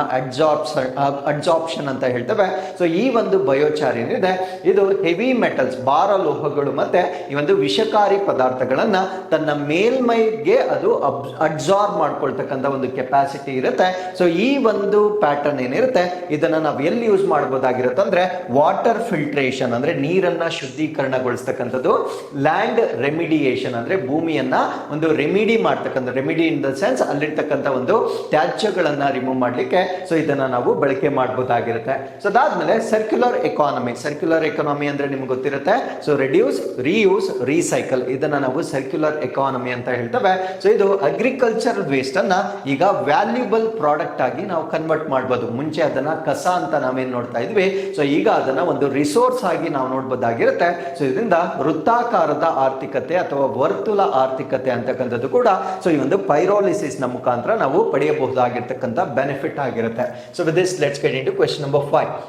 ಅಡ್ಸಾರ್ಪ್ಷನ್ ಅಂತ ಹೇಳ್ತೇವೆ. ಸೊ ಈ ಒಂದು ಬಯೋಚಾರ್ ಏನಿದೆ ಇದು ಹೆವಿ ಮೆಟಲ್ಸ್, ಭಾರ ಲೋಹಗಳು ಮತ್ತೆ ಈ ಒಂದು ವಿಷಕಾರಿ ಪದಾರ್ಥಗಳನ್ನ ತನ್ನ ಮೇಲ್ಮೈಗೆ ಅದು ಅಬ್ಸಾರ್ಬ್ ಮಾಡ್ಕೊಳ್ತಕ್ಕಂಥ ಒಂದು ಕೆಪಾಸಿಟಿ ಇರುತ್ತೆ. ಸೊ ಈ ಒಂದು ಪ್ಯಾಟರ್ನ್ ಏನಿರುತ್ತೆ ಇದನ್ನ ನಾವು ಎಲ್ಲಿ ಯೂಸ್ ಮಾಡಬಹುದಾಗಿರುತ್ತೆ ಅಂದ್ರೆ ವಾಟರ್ ಫಿಲ್ಟ್ರೇಷನ್ ಅಂದ್ರೆ ನೀರನ್ನ ಶುದ್ಧೀಕರಣಗೊಳಿಸ್ತಕ್ಕಂಥದ್ದು, ಲ್ಯಾಂಡ್ ರೆಮಿಡಿಯೇಷನ್ ಅಂದ್ರೆ ಭೂಮಿಯನ್ನ ಒಂದು ರೆಮಿಡಿ ಮಾಡ್ತಕ್ಕಂಥ, ರೆಮಿಡಿ ಇನ್ ದ ಸೆನ್ಸ್ ಅಲ್ಲಿರ್ತಕ್ಕಂಥ ಒಂದು ತ್ಯಾಜ್ಯಗಳನ್ನ ರಿಮೂವ್ ಮಾಡ್ಲಿಕ್ಕೆ ಸೊ ಇದನ್ನ ನಾವು ಬಳಕೆ ಮಾಡಬಹುದಾಗಿರುತ್ತೆ. ಸೊ ಅದಾದ್ಮೇಲೆ ಸರ್ಕ್ಯುಲರ್ ಎಕಾನಮಿ. ಸರ್ಕ್ಯುಲರ್ ಎಕಾನಮಿ ಅಂದ್ರೆ ನಿಮ್ಗೆ ಗೊತ್ತಿರುತ್ತೆ. ಸೊ ರೆಡ್ಯೂಸ್, ರೀಯೂಸ್, ರೀಸೈಕಲ್, ಇದನ್ನ ನಾವು ಸರ್ಕ್ಯುಲರ್ ಎಕಾನಮಿ ಅಂತ ಹೇಳ್ತೇವೆ. ಸೊ ಇದು ಅಗ್ರಿಕಲ್ಚರ್ ವೇಸ್ಟ್ ಅನ್ನ ಈಗ ವ್ಯಾಲ್ಯೂಬಲ್ ಪ್ರಾಡಕ್ಟ್ ಆಗಿ ನಾವು ಕನ್ವರ್ಟ್ ಮಾಡಬಹುದು. ಮುಂಚೆ ಅದನ್ನ ಕಸ ಅಂತ ನಾವೇನ್ ನೋಡ್ತಾ ಇದ್ವಿ, ಸೊ ಈಗ ಅದನ್ನ ಒಂದು ರಿಸೋರ್ಸ್ ಆಗಿ ನಾವು ನೋಡಬಹುದಾಗಿರುತ್ತೆ. ಸೊ ಇದರಿಂದ ವೃತ್ತಾಕಾರದ ಆರ್ಥಿಕತೆ ಅಥವಾ ವರ್ತುಲ ಆರ್ಥಿಕತೆ ಅಂತಕ್ಕಂಥದ್ದು ಕೂಡ ಸೊ ಈ ಒಂದು ಪೈರೋಲಿಸಿಸ್ ನ ಮುಖಾಂತರ ನಾವು ಪಡೆಯಬಹುದಾಗಿರ್ತಕ್ಕಂಥ ಬೆನಿಫಿಟ್ ಆಗಿರುತ್ತೆ. So with this let's get into question number 5.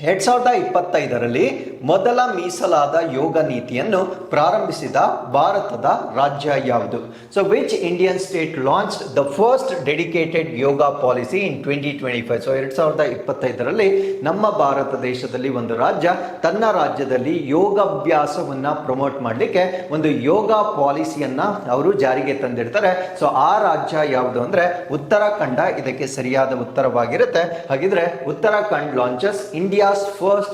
2025ರಲ್ಲಿ ಮೊದಲ ಮೀಸಲಾದ ಯೋಗ ನೀತಿಯನ್ನು ಪ್ರಾರಂಭಿಸಿದ ಭಾರತದ ರಾಜ್ಯ ಯಾವುದು? So which Indian state launched the first dedicated yoga policy in 2025? So 2025ರಲ್ಲಿ ನಮ್ಮ ಭಾರತ ದೇಶದಲ್ಲಿ ಒಂದು ರಾಜ್ಯ ತನ್ನ ರಾಜ್ಯದಲ್ಲಿ ಯೋಗಾಭ್ಯಾಸವನ್ನ ಪ್ರಮೋಟ್ ಮಾಡಲಿಕ್ಕೆ ಒಂದು ಯೋಗ ಪಾಲಿಸಿಯನ್ನ ಅವರು ಜಾರಿಗೆ ತಂದಿರ್ತಾರೆ. ಸೊ ಆ ರಾಜ್ಯ ಯಾವುದು ಅಂದ್ರೆ ಉತ್ತರಾಖಂಡ ಇದಕ್ಕೆ ಸರಿಯಾದ ಉತ್ತರವಾಗಿರುತ್ತೆ. ಹಾಗಿದ್ರೆ ಉತ್ತರಾಖಂಡ್ ಲಾಂಚಸ್ ಇಂಡಿಯಾ ಫಸ್ಟ್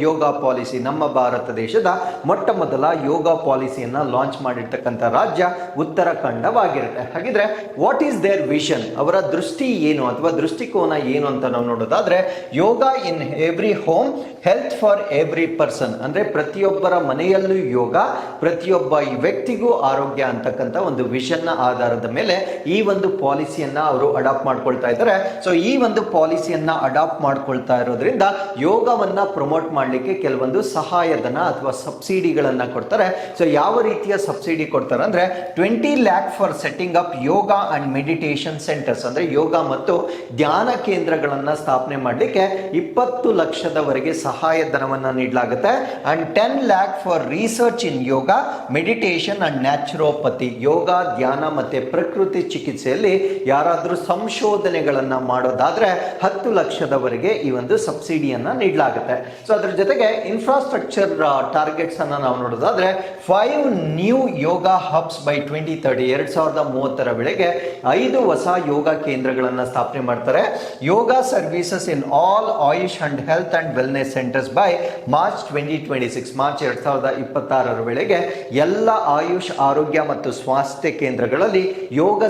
ಯೋಗ ಪಾಲಿಸಿ. ನಮ್ಮ ಭಾರತ ದೇಶದ ಮೊಟ್ಟ ಮೊದಲ ಯೋಗ ಪಾಲಿಸಿಯನ್ನ ಲಾಂಚ್ ಮಾಡಿರ್ತಕ್ಕಂಥ ರಾಜ್ಯ ಉತ್ತರಾಖಂಡವಾಗಿರುತ್ತೆ. ಹಾಗಿದ್ರೆ ವಾಟ್ ಈಸ್ ದೇರ್ ವಿಷನ್? ಅವರ ದೃಷ್ಟಿ ಏನು ಅಥವಾ ದೃಷ್ಟಿಕೋನ ಏನು ಅಂತ ನಾವು ನೋಡೋದಾದ್ರೆ, yoga in every home, health for every person. ಅಂದ್ರೆ ಪ್ರತಿಯೊಬ್ಬರ ಮನೆಯಲ್ಲೂ ಯೋಗ, ಪ್ರತಿಯೊಬ್ಬ ವ್ಯಕ್ತಿಗೂ ಆರೋಗ್ಯ ಅಂತಕ್ಕಂಥ ಒಂದು ವಿಷನ್ ನ ಆಧಾರದ ಮೇಲೆ ಈ ಒಂದು ಪಾಲಿಸಿಯನ್ನ ಅವರು ಅಡಾಪ್ಟ್ ಮಾಡ್ಕೊಳ್ತಾ ಇದ್ದಾರೆ. ಸೊ ಈ ಒಂದು ಪಾಲಿಸಿಯನ್ನ ಅಡಾಪ್ಟ್ ಮಾಡ್ಕೊಳ್ತಾ ಇರೋದ್ರಿಂದ ಯೋಗವನ್ನ ಪ್ರಮೋಟ್ ಮಾಡಲಿಕ್ಕೆ ಕೆಲವೊಂದು ಸಹಾಯಧನ ಅಥವಾ ಸಬ್ಸಿಡಿಗಳನ್ನ ಕೊಡ್ತಾರೆ. ಸೊ ಯಾವ ರೀತಿಯ ಸಬ್ಸಿಡಿ ಕೊಡ್ತಾರೆ ಅಂದ್ರೆ 20 lakh for setting up yoga and meditation centres. ಅಂದ್ರೆ ಯೋಗ ಮತ್ತು ಧ್ಯಾನ ಕೇಂದ್ರಗಳನ್ನ ಸ್ಥಾಪನೆ ಮಾಡಲಿಕ್ಕೆ 20 ಲಕ್ಷದವರೆಗೆ ಸಹಾಯಧನವನ್ನ ನೀಡಲಾಗುತ್ತೆ. And 10 lakh for research in yoga, meditation and naturopathy. ಯೋಗ, ಧ್ಯಾನ ಮತ್ತೆ ಪ್ರಕೃತಿ ಚಿಕಿತ್ಸೆಯಲ್ಲಿ ಯಾರಾದ್ರೂ ಸಂಶೋಧನೆಗಳನ್ನ ಮಾಡೋದಾದ್ರೆ 10 ಲಕ್ಷದವರೆಗೆ ಈ ಒಂದು ಸಬ್ಸಿಡಿಯನ್ನ ನೀಡಲಾಗುತ್ತೆ. ಸೊ ಅದ್ರ ಜೊತೆಗೆ ಇನ್ಫ್ರಾಸ್ಟ್ರಕ್ಚರ್ ಟಾರ್ಗೆಟ್ಸ್ ಅನ್ನ ನಾವು ನೋಡೋದಾದ್ರೆ 5 ನ್ಯೂ ಯೋಗ ಹಬ್ಸ್ ಬೈ 2030. 2030ರ ವೇಳೆಗೆ 5 ಹೊಸ ಯೋಗ ಕೇಂದ್ರಗಳನ್ನ ಸ್ಥಾಪನೆ ಮಾಡ್ತಾರೆ. Yoga services in all Ayush and health and wellness centres by March 2026. March 2026ರ ವೇಳೆಗೆ ಎಲ್ಲ ಆಯುಷ್, ಆರೋಗ್ಯ ಮತ್ತು ಸ್ವಾಸ್ಥ್ಯ ಕೇಂದ್ರಗಳಲ್ಲಿ ಯೋಗ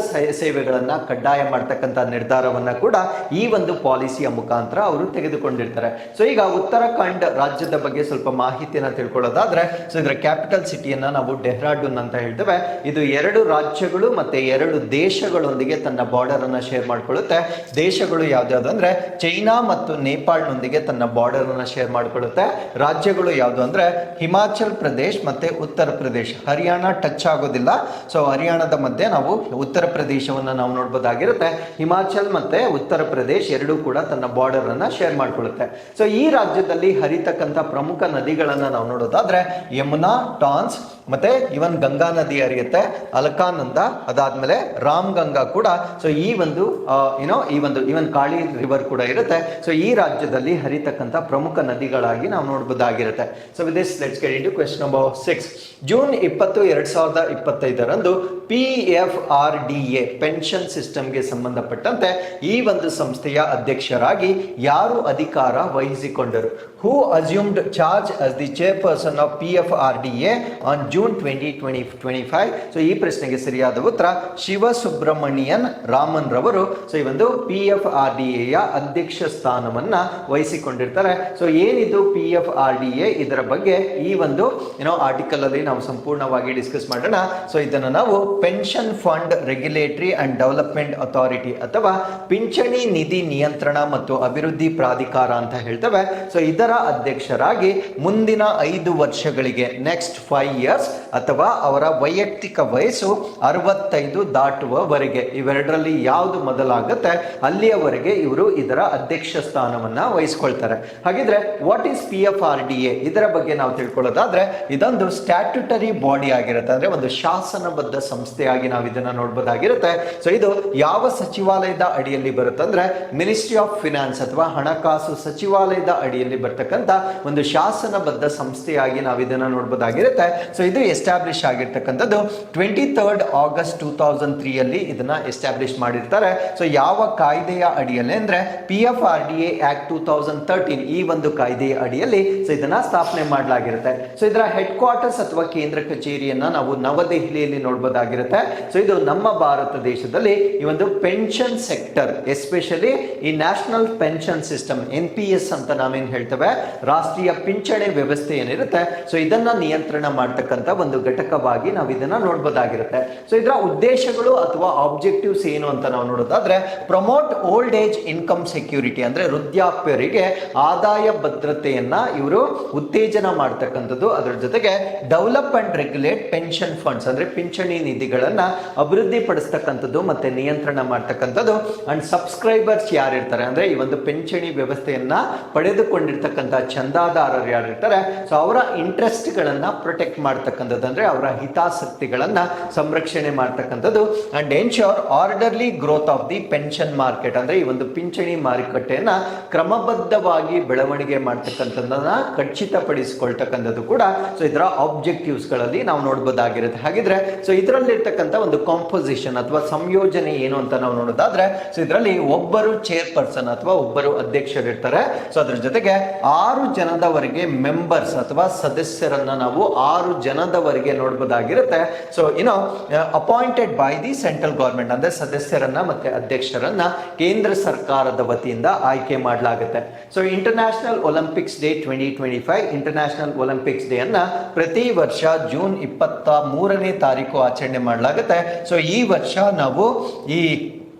ಸೇವೆಗಳನ್ನ ಕಡ್ಡಾಯ ಮಾಡ್ತಕ್ಕಂಥ ನಿರ್ಧಾರವನ್ನ ಕೂಡ ಈ ಒಂದು ಪಾಲಿಸಿಯ ಮುಖಾಂತರ ಅವರು ತೆಗೆದುಕೊಂಡಿರ್ತಾರೆ. ಸೊ ಈಗ ಉತ್ತರಾಖಂಡ್ ರಾಜ್ಯದ ಬಗ್ಗೆ ಸ್ವಲ್ಪ ಮಾಹಿತಿಯನ್ನ ತಿಳ್ಕೊಳ್ಳೋದಾದ್ರೆ, ಸೊ ಇದರ ಕ್ಯಾಪಿಟಲ್ ಸಿಟಿಯನ್ನ ನಾವು ಡೆಹ್ರಾಡೂನ್ ಅಂತ ಹೇಳ್ತೇವೆ. ಇದು 2 ರಾಜ್ಯಗಳು ಮತ್ತೆ 2 ದೇಶಗಳೊಂದಿಗೆ ತನ್ನ ಬಾರ್ಡರ್ ಅನ್ನ ಶೇರ್ ಮಾಡ್ಕೊಳ್ಳುತ್ತೆ. ದೇಶಗಳು ಯಾವ್ದಾವ್ದು ಅಂದ್ರೆ ಚೈನಾ ಮತ್ತು ನೇಪಾಳನೊಂದಿಗೆ ತನ್ನ ಬಾರ್ಡರ್ ಅನ್ನ ಶೇರ್ ಮಾಡ್ಕೊಳ್ಳುತ್ತೆ. ರಾಜ್ಯಗಳು ಯಾವ್ದು ಅಂದ್ರೆ ಹಿಮಾಚಲ್ ಪ್ರದೇಶ್ ಮತ್ತೆ ಉತ್ತರ ಪ್ರದೇಶ್. ಹರಿಯಾಣ ಟಚ್ ಆಗೋದಿಲ್ಲ. ಸೊ ಹರಿಯಾಣದ ಮಧ್ಯೆ ನಾವು ಉತ್ತರ ಪ್ರದೇಶವನ್ನ ನಾವು ನೋಡಬಹುದಾಗಿರುತ್ತೆ. ಹಿಮಾಚಲ್ ಮತ್ತೆ ಉತ್ತರ ಪ್ರದೇಶ್ ಎರಡೂ ಕೂಡ ತನ್ನ ಬಾರ್ಡರ್ ಅನ್ನ ಶೇರ್ ಮಾಡ್ಕೊಳ್ಳುತ್ತೆ. ಸೊ ಈ ರಾಜ್ಯದಲ್ಲಿ ಹರಿತಕ್ಕಂಥ ಪ್ರಮುಖ ನದಿಗಳನ್ನ ನಾವು ನೋಡೋದಾದ್ರೆ ಯಮುನಾ, ಟಾನ್ಸ್ ಮತ್ತೆ ಇವನ್ ಗಂಗಾ ನದಿ ಹರಿಯುತ್ತೆ, ಅಲಕಾನಂದ, ಅದಾದ್ಮೇಲೆ ರಾಮ್ ಗಂಗಾ ಕೂಡ. ಸೊ ಈ ಒಂದು ಇವನ್ ಕಾಳಿ ರಿವರ್ ಕೂಡ ಇರುತ್ತೆ. ಸೊ ಈ ರಾಜ್ಯದಲ್ಲಿ ಹರಿತಕ್ಕಂಥ ಪ್ರಮುಖ ನದಿಗಳಾಗಿ ನಾವು ನೋಡಬಹುದಾಗಿರುತ್ತೆ. So with this let's get into question number 6. June 20, 2025ರಂದು PFRDA ಪೆನ್ಷನ್ ಸಿಸ್ಟಮ್ಗೆ ಸಂಬಂಧಪಟ್ಟಂತೆ ಈ ಒಂದು ಸಂಸ್ಥೆಯ ಅಧ್ಯಕ್ಷರಾಗಿ ಯಾರು ಅಧಿಕಾರ ವಹಿಸಿಕೊಂಡರು? Who assumed charge as the chairperson of PFRDA on June June 2025. So ಈ ಪ್ರಶ್ನೆಗೆ ಸರಿಯಾದ ಉತ್ತರ ಶಿವಸುಬ್ರಹ್ಮಣಿಯನ್ ರಾಮನ್ ರವರು ಸೊ ಈ ಒಂದು PFRDA ಅಧ್ಯಕ್ಷ ಸ್ಥಾನವನ್ನ ವಹಿಸಿಕೊಂಡಿರ್ತಾರೆ. ಸೊ ಏನಿದು PFRDA, ಇದರ ಬಗ್ಗೆ ಈ ಒಂದು ಆರ್ಟಿಕಲ್ ಅಲ್ಲಿ ನಾವು ಸಂಪೂರ್ಣವಾಗಿ ಡಿಸ್ಕಸ್ ಮಾಡೋಣ. ಸೊ ಇದನ್ನು ನಾವು pension fund regulatory and development authority ಅಥವಾ ಪಿಂಚಣಿ ನಿಧಿ ನಿಯಂತ್ರಣ ಮತ್ತು ಅಭಿವೃದ್ಧಿ ಪ್ರಾಧಿಕಾರ ಅಂತ ಹೇಳ್ತೇವೆ. ಸೊ ಇದರ ಅಧ್ಯಕ್ಷರಾಗಿ ಮುಂದಿನ 5 ವರ್ಷಗಳಿಗೆ ನೆಕ್ಸ್ಟ್ 5 years ಅಥವಾ ಅವರ ವೈಯಕ್ತಿಕ ವಯಸ್ಸು 65 ದಾಟುವವರೆಗೆ, ಇವೆರಡರಲ್ಲಿ ಯಾವುದು ಮೊದಲಾಗುತ್ತೆ ಅಲ್ಲಿಯವರೆಗೆ ಇವರು ಇದರ ಅಧ್ಯಕ್ಷ ಸ್ಥಾನವನ್ನ ವಹಿಸ್ಕೊಳ್ತಾರೆ. ಹಾಗಿದ್ರೆ ವಾಟ್ ಈಸ್ PFRDA? ಇದರ ಬಗ್ಗೆ ನಾವು ತಿಳ್ಕೊಳ್ಳೋದಾದ್ರೆ ಇದೊಂದು ಸ್ಟ್ಯಾಟ್ಯುಟರಿ ಬಾಡಿ ಆಗಿರುತ್ತೆ, ಅಂದ್ರೆ ಒಂದು ಶಾಸನಬದ್ಧ ಸಂಸ್ಥೆಯಾಗಿ ನಾವು ಇದನ್ನ ನೋಡಬಹುದಾಗಿರುತ್ತೆ. ಸೊ ಇದು ಯಾವ ಸಚಿವಾಲಯದ ಅಡಿಯಲ್ಲಿ ಬರುತ್ತೆ ಅಂದ್ರೆ ಮಿನಿಸ್ಟ್ರಿ ಆಫ್ ಫಿನಾನ್ಸ್ ಅಥವಾ ಹಣಕಾಸು ಸಚಿವಾಲಯದ ಅಡಿಯಲ್ಲಿ ಬರ್ತಕ್ಕಂಥ ಒಂದು ಶಾಸನಬದ್ಧ ಸಂಸ್ಥೆಯಾಗಿ ನಾವು ಇದನ್ನ ನೋಡಬಹುದಾಗಿರುತ್ತೆ. ಸೊ ಇದು ಎಸ್ಟಾಬ್ಲಿಷ್ ಆಗಿರ್ತಕ್ಕಂಥದ್ದು 23rd August 2003 ಅಲ್ಲಿ ಇದನ್ನ ಎಸ್ಟಾಬ್ಲಿಷ್ ಮಾಡಿರ್ತಾರೆ. ಸೊ ಯಾವ ಕಾಯ್ದೆಯ ಅಡಿಯಲ್ಲಿ ಅಂದ್ರೆ PFRDA Act 2013 ಈ ಒಂದು ಕಾಯ್ದೆಯ ಅಡಿಯಲ್ಲಿ ಸೊ ಇದನ್ನ ಸ್ಥಾಪನೆ ಮಾಡಲಾಗಿರುತ್ತೆ. ಸೊ ಇದರ ಹೆಡ್ ಕ್ವಾರ್ಟರ್ಸ್ ಅಥವಾ ಕೇಂದ್ರ ಕಚೇರಿಯನ್ನ ನಾವು ನವದೆಹಲಿಯಲ್ಲಿ ನೋಡಬಹುದಾಗಿರುತ್ತೆ. ಸೊ ಇದು ನಮ್ಮ ಭಾರತ ದೇಶದಲ್ಲಿ ಈ ಒಂದು ಪೆನ್ಷನ್ ಸೆಕ್ಟರ್, ಎಸ್ಪೆಷಲಿ ಈ ನ್ಯಾಷನಲ್ ಪೆನ್ಷನ್ ಸಿಸ್ಟಮ್ NPS ಅಂತ ನಾವೇನ್ ಹೇಳ್ತೇವೆ, ರಾಷ್ಟ್ರೀಯ ಪಿಂಚಣಿ ವ್ಯವಸ್ಥೆ ಏನಿರುತ್ತೆ, ಸೊ ಇದನ್ನ ನಿಯಂತ್ರಣ ಮಾಡ್ತಕ್ಕಂಥ ಒಂದು ಘಟಕವಾಗಿ ನಾವು ಇದನ್ನ ನೋಡಬಹುದಾಗಿರುತ್ತೆ. ಸೊ ಇದರ ಉದ್ದೇಶಗಳು ಅಥವಾ ಆಬ್ಜೆಕ್ಟಿವ್ಸ್ ಏನು ಅಂತ ನಾವು ನೋಡೋದಾದ್ರೆ promote old age income security, ಅಂದ್ರೆ ವೃದ್ಧಾಪ್ಯರಿಗೆ ಆದಾಯ ಭದ್ರತೆಯನ್ನ ಇವರು ಉತ್ತೇಜನ ಮಾಡ್ತಕ್ಕಂಥದ್ದು. ಅದರ ಜೊತೆಗೆ develop and regulate pension funds, ಅಂದ್ರೆ ಪಿಂಚಣಿ ನಿಧಿಗಳನ್ನ ಅಭಿವೃದ್ಧಿ ಪಡಿಸ್ತಕ್ಕಂಥದ್ದು ಮತ್ತೆ ನಿಯಂತ್ರಣ ಮಾಡ್ತಕ್ಕಂಥದ್ದು. ಅಂಡ್ ಸಬ್ಸ್ಕ್ರೈಬರ್ಸ್ ಯಾರಿರ್ತಾರೆ ಅಂದ್ರೆ ಈ ಒಂದು ಪಿಂಚಣಿ ವ್ಯವಸ್ಥೆಯನ್ನ ಪಡೆದುಕೊಂಡಿರ್ತಕ್ಕಂಥ ಚಂದಾದಾರರು ಯಾರಿರ್ತಾರೆ, ಸೊ ಅವರ ಇಂಟ್ರೆಸ್ಟ್ ಗಳನ್ನ ಪ್ರೊಟೆಕ್ಟ್ ಮಾಡ್ತಕ್ಕಂಥದ್ದು, ಅಂದ್ರೆ ಅವರ ಹಿತಾಸಕ್ತಿಗಳನ್ನ ಸಂರಕ್ಷಣೆ ಮಾಡ್ತಕ್ಕಂಥದ್ದು. And ensure orderly growth of the pension market, ಅಂದ್ರೆ ಈ ಒಂದು ಪಿಂಚಣಿ ಮಾರುಕಟ್ಟೆಯನ್ನ ಕ್ರಮಬದ್ಧವಾಗಿ ಬೆಳವಣಿಗೆ ಮಾಡ್ತಕ್ಕಂಥದ್ದನ್ನ ಖಚಿತಪಡಿಸಿಕೊಳ್ತಕ್ಕಂಥದ್ದು ಕೂಡ ಸೊ ಇದರ ಆಬ್ಜೆಕ್ಟಿವ್ಸ್ ಗಳಲ್ಲಿ ನಾವು ನೋಡಬಹುದಾಗಿರುತ್ತೆ. ಹಾಗಿದ್ರೆ ಸೊ ಇದರಲ್ಲಿರ್ತಕ್ಕಂಥ ಒಂದು ಕಾಂಪೋಸಿಷನ್ ಅಥವಾ ಸಂಯೋಜನೆ ಏನು ಅಂತ ನಾವು ನೋಡೋದಾದ್ರೆ ಸೊ ಇದರಲ್ಲಿ ಒಬ್ಬರು ಚೇರ್ಪರ್ಸನ್ ಅಥವಾ ಒಬ್ಬರು ಅಧ್ಯಕ್ಷರಿರ್ತಾರೆ. ಸೊ ಅದ್ರ ಜೊತೆಗೆ 6 ಜನದವರೆಗೆ ಮೆಂಬರ್ಸ್ ಅಥವಾ ಸದಸ್ಯರನ್ನ ನಾವು 6 ಜನದವರೆಗೆ ನೋಡಬಹುದಾಗಿರುತ್ತೆ. So appointed by the central government, ಅಂದ್ರೆ ಸದಸ್ಯರನ್ನ ಮತ್ತೆ ಅಧ್ಯಕ್ಷರನ್ನ ಕೇಂದ್ರ ಸರ್ಕಾರದ ವತಿಯಿಂದ ಆಯ್ಕೆ ಮಾಡಲಾಗುತ್ತೆ. So international Olympics day 2025, international Olympics day ಅನ್ನ ಪ್ರತಿ ವರ್ಷ ಜೂನ್ 23ನೇ ತಾರೀಕು ಆಚರಣೆ ಮಾಡಲಾಗುತ್ತೆ. ಸೊ ಈ ವರ್ಷ ನಾವು ಈ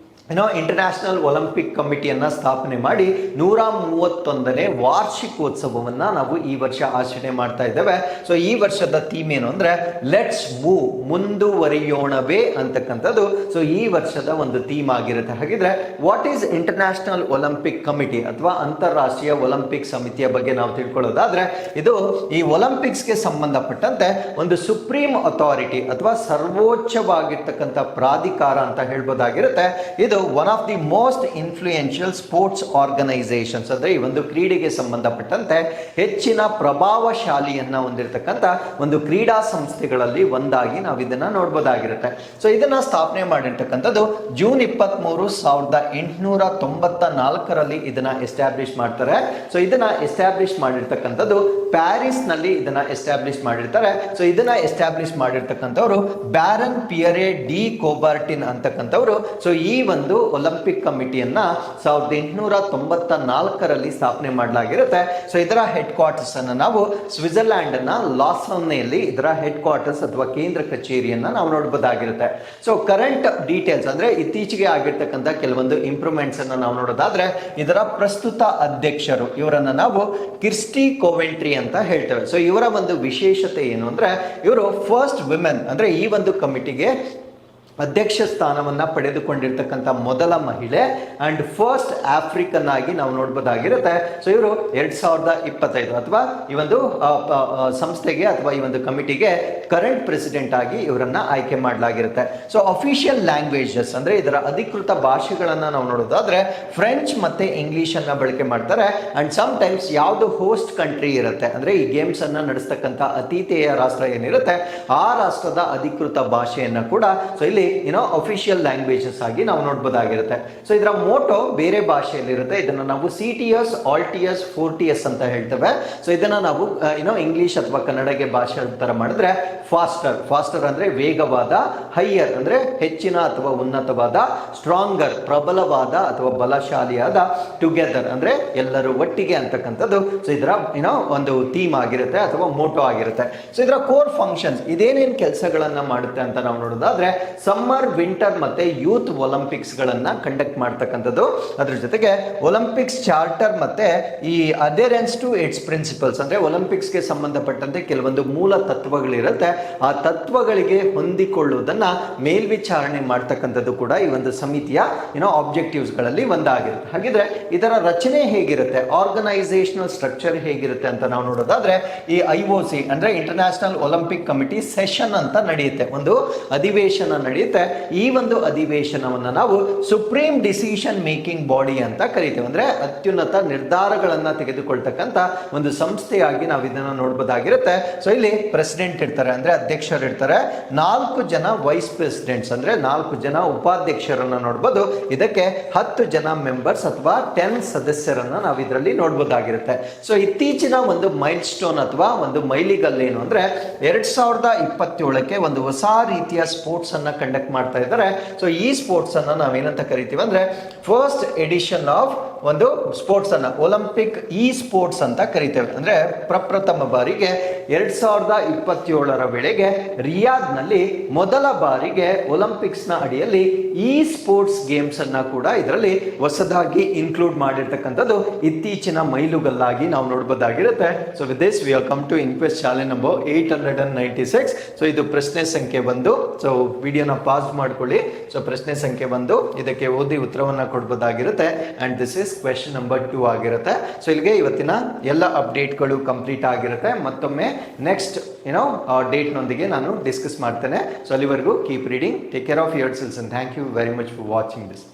ಇಂಟರ್ನ್ಯಾಷನಲ್ ಒಲಿಂಪಿಕ್ ಕಮಿಟಿಯನ್ನ ಸ್ಥಾಪನೆ ಮಾಡಿ 131ನೇ ವಾರ್ಷಿಕೋತ್ಸವವನ್ನ ನಾವು ಈ ವರ್ಷ ಆಚರಣೆ ಮಾಡ್ತಾ ಇದ್ದೇವೆ. ಸೊ ಈ ವರ್ಷದ ಥೀಮ್ ಏನು ಅಂದ್ರೆ ಲೆಟ್ಸ್ ಮೂವ್, ಮುಂದುವರಿಯೋಣವೇ ಅಂತಕ್ಕಂಥದ್ದು ಸೊ ಈ ವರ್ಷದ ಒಂದು ಥೀಮ್ ಆಗಿರುತ್ತೆ. ಹಾಗಿದ್ರೆ what is international Olympic committee ಅಥವಾ ಅಂತಾರಾಷ್ಟ್ರೀಯ ಒಲಿಂಪಿಕ್ ಸಮಿತಿಯ ಬಗ್ಗೆ ನಾವು ತಿಳ್ಕೊಳ್ಳೋದಾದ್ರೆ ಇದು ಈ ಒಲಿಂಪಿಕ್ಸ್ಗೆ ಸಂಬಂಧಪಟ್ಟಂತೆ ಒಂದು ಸುಪ್ರೀಂ ಅಥಾರಿಟಿ ಅಥವಾ ಸರ್ವೋಚ್ಚವಾಗಿರ್ತಕ್ಕಂಥ ಪ್ರಾಧಿಕಾರ ಅಂತ ಹೇಳ್ಬೋದಾಗಿರುತ್ತೆ. ಇದು one of the most influential sports organisations, ಅಂದ್ರೆ ಈ ಒಂದು ಕ್ರೀಡೆಗೆ ಸಂಬಂಧಪಟ್ಟಂತೆ ಹೆಚ್ಚಿನ ಪ್ರಭಾವಶಾಲಿಯನ್ನ ಹೊಂದಿರತಕ್ಕಂಥ ಒಂದು ಕ್ರೀಡಾ ಸಂಸ್ಥೆಗಳಲ್ಲಿ ಒಂದಾಗಿ ನಾವು ಇದನ್ನ ನೋಡಬಹುದಾಗಿರುತ್ತೆ. ಸೊ ಇದನ್ನ ಸ್ಥಾಪನೆ ಮಾಡಿರ್ತಕ್ಕಂಥದ್ದು ಜೂನ್ 23, 1894ರಲ್ಲಿ ಇದನ್ನ ಎಸ್ಟಾಬ್ಲಿಷ್ ಮಾಡ್ತಾರೆ. ಸೊ ಇದನ್ನ ಎಸ್ಟಾಬ್ಲಿಷ್ ಮಾಡಿರ್ತಕ್ಕಂಥದ್ದು ಪ್ಯಾರಿಸ್ ನಲ್ಲಿ ಇದನ್ನ ಎಸ್ಟಾಬ್ಲಿಷ್ ಮಾಡಿರ್ತಾರೆ. ಸೊ ಇದನ್ನ ಎಸ್ಟಾಬ್ಲಿಷ್ ಮಾಡಿರ್ತಕ್ಕಂಥವ್ರು ಬ್ಯಾರನ್ ಪಿಯರೆ ಡಿ ಕೋಬರ್ಟಿನ್ ಅಂತಕ್ಕಂಥವ್ರು. ಸೊ ಈ ಒಂದು ಒಲಿಂಪಿಕ್ ಕಮಿಟಿಯನ್ನ 1894ರಲ್ಲಿ ಸ್ಥಾಪನೆ ಮಾಡಲಾಗಿರುತ್ತೆ. ಸೊ ಇದರ ಹೆಡ್ ಕ್ವಾರ್ಟರ್ಸ್ ಅನ್ನು ನಾವು ಸ್ವಿಟ್ಜರ್ಲ್ಯಾಂಡ್ ನ ಲಾಸನ್ನೆಯಲ್ಲಿ ಇದರ ಹೆಡ್ ಕ್ವಾರ್ಟರ್ಸ್ ಅಥವಾ ಕೇಂದ್ರ ಕಚೇರಿಯನ್ನ ನಾವು ನೋಡಬಹುದಾಗಿರುತ್ತೆ. ಸೊ ಕರೆಂಟ್ ಡೀಟೇಲ್ಸ್ ಅಂದ್ರೆ ಇತ್ತೀಚೆಗೆ ಆಗಿರ್ತಕ್ಕಂಥ ಕೆಲವೊಂದು ಇಂಪ್ರೂವ್ಮೆಂಟ್ಸ್ ಅನ್ನು ನಾವು ನೋಡೋದಾದ್ರೆ ಇದರ ಪ್ರಸ್ತುತ ಅಧ್ಯಕ್ಷರು ಇವರನ್ನ ನಾವು ಕಿರ್ಸ್ಟಿ ಕೋವೆಂಟ್ರಿ ಅಂತ ಹೇಳ್ತೇವೆ. ಸೊ ಇವರ ಒಂದು ವಿಶೇಷತೆ ಏನು ಅಂದ್ರೆ ಇವರು ಫಸ್ಟ್ ವಿಮೆನ್, ಅಂದ್ರೆ ಈ ಒಂದು ಕಮಿಟಿಗೆ ಅಧ್ಯಕ್ಷ ಸ್ಥಾನವನ್ನ ಪಡೆದುಕೊಂಡಿರ್ತಕ್ಕಂಥ ಮೊದಲ ಮಹಿಳೆ ಅಂಡ್ ಫಸ್ಟ್ ಆಫ್ರಿಕನ್ ಆಗಿ ನಾವು ನೋಡಬಹುದಾಗಿರುತ್ತೆ. ಸೊ ಇವರು 2025 ಅಥವಾ ಈ ಒಂದು ಸಂಸ್ಥೆಗೆ ಅಥವಾ ಈ ಒಂದು ಕಮಿಟಿಗೆ ಕರೆಂಟ್ ಪ್ರೆಸಿಡೆಂಟ್ ಆಗಿ ಇವರನ್ನ ಆಯ್ಕೆ ಮಾಡಲಾಗಿರುತ್ತೆ. ಸೊ ಅಫಿಷಿಯಲ್ ಲ್ಯಾಂಗ್ವೇಜಸ್ ಅಂದ್ರೆ ಇದರ ಅಧಿಕೃತ ಭಾಷೆಗಳನ್ನ ನಾವು ನೋಡೋದಾದ್ರೆ ಫ್ರೆಂಚ್ ಮತ್ತೆ ಇಂಗ್ಲಿಷ್ ಅನ್ನ ಬಳಕೆ ಮಾಡ್ತಾರೆ. ಅಂಡ್ ಸಮ್ ಟೈಮ್ಸ್ ಯಾವ್ದು ಹೋಸ್ಟ್ ಕಂಟ್ರಿ ಇರುತ್ತೆ ಅಂದ್ರೆ ಈ ಗೇಮ್ಸ್ ಅನ್ನ ನಡೆಸ್ತಕ್ಕಂಥ ಅತಿಥೇಯ ರಾಷ್ಟ್ರ ಏನಿರುತ್ತೆ ಆ ರಾಷ್ಟ್ರದ ಅಧಿಕೃತ ಭಾಷೆಯನ್ನ ಕೂಡ ಸೊ ಇಲ್ಲಿ ಇಲ್ಲಿ ಅಫಿಷಿಯಲ್ ಲ್ಯಾಂಗ್ವೇಜಸ್ ಆಗಿ ನಾವು ನೋಡ್ಬೋದಾಗಿರುತ್ತೆ. ಸೊ ಇದರ ಮೋಟೋ ಬೇರೆ ಭಾಷೆಯಲ್ಲಿರುತ್ತೆ. ಇದನ್ನ ನಾವು CTS, ALTS, 4TS ಅಂತ ಹೇಳ್ತೇವೆ. ಸೊ ಇದನ್ನ ನಾವು ಇಂಗ್ಲಿಷ್ ಅಥವಾ ಕನ್ನಡಗೆ ಭಾಷಾಂತರ ಮಾಡಿದ್ರೆ ಫಾಸ್ಟರ್ ಅಂದ್ರೆ ವೇಗವಾದ, ಹೈಯರ್ ಅಂದ್ರೆ ಹೆಚ್ಚಿನ ಅಥವಾ ಉನ್ನತವಾದ, ಸ್ಟ್ರಾಂಗರ್ ಪ್ರಬಲವಾದ ಅಥವಾ ಬಲಶಾಲಿಯಾದ, ಟುಗೆದರ್ ಅಂದ್ರೆ ಎಲ್ಲರೂ ಒಟ್ಟಿಗೆ ಅಂತಕ್ಕಂಥದ್ದು. ಸೊ ಇದರ ಒಂದು ಥೀಮ್ ಆಗಿರುತ್ತೆ ಅಥವಾ ಮೋಟೋ ಆಗಿರುತ್ತೆ. ಸೊ ಇದರ ಕೋರ್ ಫಂಕ್ಷನ್ಸ್ ಇದೇನೇನು ಕೆಲಸಗಳನ್ನ ಮಾಡುತ್ತೆ ಅಂತ ನಾವು ನೋಡೋದಾದ್ರೆ ಸಮ್ಮರ್, ವಿಂಟರ್ ಮತ್ತೆ ಯೂತ್ ಒಲಿಂಪಿಕ್ಸ್ ಗಳನ್ನ ಕಂಡಕ್ಟ್ ಮಾಡ್ತಕ್ಕಂಥದ್ದು. ಅದ್ರ ಜೊತೆಗೆ ಒಲಿಂಪಿಕ್ಸ್ ಚಾರ್ಟರ್ ಮತ್ತೆ ಈ ಅದೇರೆನ್ಸ್ ಟು ಇಟ್ಸ್ ಪ್ರಿನ್ಸಿಪಲ್ಸ್ ಅಂದ್ರೆ ಒಲಿಂಪಿಕ್ಸ್ ಗೆ ಸಂಬಂಧಪಟ್ಟಂತೆ ಕೆಲವೊಂದು ಮೂಲ ತತ್ವಗಳಿರುತ್ತೆ. ಆ ತತ್ವಗಳಿಗೆ ಹೊಂದಿಕೊಳ್ಳುವುದನ್ನ ಮೇಲ್ವಿಚಾರಣೆ ಮಾಡ್ತಕ್ಕಂಥದ್ದು ಕೂಡ ಈ ಒಂದು ಸಮಿತಿಯ ಆಬ್ಜೆಕ್ಟಿವ್ಸ್ ಗಳಲ್ಲಿ ಒಂದಾಗಿರುತ್ತೆ. ಹಾಗಿದ್ರೆ ಇದರ ರಚನೆ ಹೇಗಿರುತ್ತೆ, ಆರ್ಗನೈಸೇಷನಲ್ ಸ್ಟ್ರಕ್ಚರ್ ಹೇಗಿರುತ್ತೆ ಅಂತ ನಾವು ನೋಡೋದಾದ್ರೆ ಈ IOC ಅಂದ್ರೆ ಇಂಟರ್ನ್ಯಾಷನಲ್ ಒಲಿಂಪಿಕ್ ಕಮಿಟಿ ಸೆಷನ್ ಅಂತ ನಡೆಯುತ್ತೆ, ಒಂದು ಅಧಿವೇಶನ ನಡೆಯುತ್ತೆ. ಈ ಒಂದು ಅಧಿವೇಶನವನ್ನ ನಾವು ಸುಪ್ರೀಂ ಡಿಸಿಷನ್ ಮೇಕಿಂಗ್ ಬಾಡಿ ಅಂತ ಕರಿತೇವೆ. ಅಂದ್ರೆ ಅತ್ಯುನ್ನತ ನಿರ್ಧಾರಗಳನ್ನ ತೆಗೆದುಕೊಳ್ತಕ್ಕಂಥ ಒಂದು ಸಂಸ್ಥೆಯಾಗಿ ನಾವು ಇದನ್ನ ನೋಡಬಹುದಾಗಿರುತ್ತೆ. ಸೊ ಇಲ್ಲಿ ಪ್ರೆಸಿಡೆಂಟ್ ಇರ್ತಾರೆ ಅಂದ್ರೆ ಅಧ್ಯಕ್ಷರು ಇರ್ತಾರೆ, 4 ಜನ ವೈಸ್ ಪ್ರೆಸಿಡೆಂಟ್ಸ್ ಅಂದ್ರೆ 4 ಜನ ಉಪಾಧ್ಯಕ್ಷರನ್ನ ನೋಡಬಹುದು. ಇದಕ್ಕೆ 10 ಜನ ಮೆಂಬರ್ಸ್ ಅಥವಾ 10 ಸದಸ್ಯರನ್ನ ನಾವು ಇದರಲ್ಲಿ ನೋಡಬಹುದಾಗಿರುತ್ತೆ. ಸೊ ಇತ್ತೀಚಿನ ಒಂದು ಮೈಲ್ ಸ್ಟೋನ್ ಅಥವಾ ಒಂದು ಮೈಲಿಗಲ್ಲು ಏನು ಅಂದ್ರೆ 2027ಕ್ಕೆ ಒಂದು ಹೊಸ ರೀತಿಯ ಸ್ಪೋರ್ಟ್ಸ್ ಅನ್ನ ಕಂಡಕ್ಟ್ ಮಾಡ್ತಾ ಇದ್ದಾರೆ. ಸೊ ಈ ಸ್ಪೋರ್ಟ್ಸ್ ಅನ್ನ ನಾವೇನಂತ ಕರಿತೀವಿ ಅಂದ್ರೆ ಫಸ್ಟ್ ಎಡಿಷನ್ ಆಫ್ ಒಂದು ಸ್ಪೋರ್ಟ್ಸ್ ಅನ್ನ ಒಲಿಂಪಿಕ್ ಸ್ಪೋರ್ಟ್ಸ್ ಅಂತ ಕರಿತೇವೆ. ಅಂದ್ರೆ ಪ್ರಪ್ರಥಮ ಬಾರಿಗೆ 2027ರ ವೇಳೆಗೆ ರಿಯಾದ್ ನಲ್ಲಿ ಮೊದಲ ಬಾರಿಗೆ ಒಲಿಂಪಿಕ್ಸ್ ನ ಅಡಿಯಲ್ಲಿ ಸ್ಪೋರ್ಟ್ಸ್ ಗೇಮ್ಸ್ ಅನ್ನ ಕೂಡ ಇದರಲ್ಲಿ ಹೊಸದಾಗಿ ಇನ್ಕ್ಲೂಡ್ ಮಾಡಿರ್ತಕ್ಕಂಥದ್ದು ಇತ್ತೀಚಿನ ಮೈಲುಗಲ್ಲಾಗಿ ನಾವು ನೋಡಬಹುದಾಗಿರುತ್ತೆ. So with this we are come to inquest challenge number 896. So ಇದು ಪ್ರಶ್ನೆ ಸಂಖ್ಯೆ 1. ಸೊ ವಿಡಿಯೋನ ಪಾಸ್ ಮಾಡ್ಕೊಳ್ಳಿ. ಸೊ ಪ್ರಶ್ನೆ ಸಂಖ್ಯೆ 1 ಇದಕ್ಕೆ ಓದಿ ಉತ್ತರವನ್ನ ಕೊಡಬಹುದಾಗಿರುತ್ತೆ. And this is question number 2 ಆಗಿರುತ್ತೆ. ಸೊ ಇಲ್ಲಿಗೆ ಇವತ್ತಿನ ಎಲ್ಲ ಅಪ್ಡೇಟ್ಗಳು ಕಂಪ್ಲೀಟ್ ಆಗಿರುತ್ತೆ. ಮತ್ತೊಮ್ಮೆ ನೆಕ್ಸ್ಟ್ ಡೇಟ್ ನೊಂದಿಗೆ ನಾನು ಡಿಸ್ಕಸ್ ಮಾಡ್ತೇನೆ. ಸೊ ಅಲ್ಲಿವರೆಗೂ keep reading, take care of yourselves and thank you very much for watching this.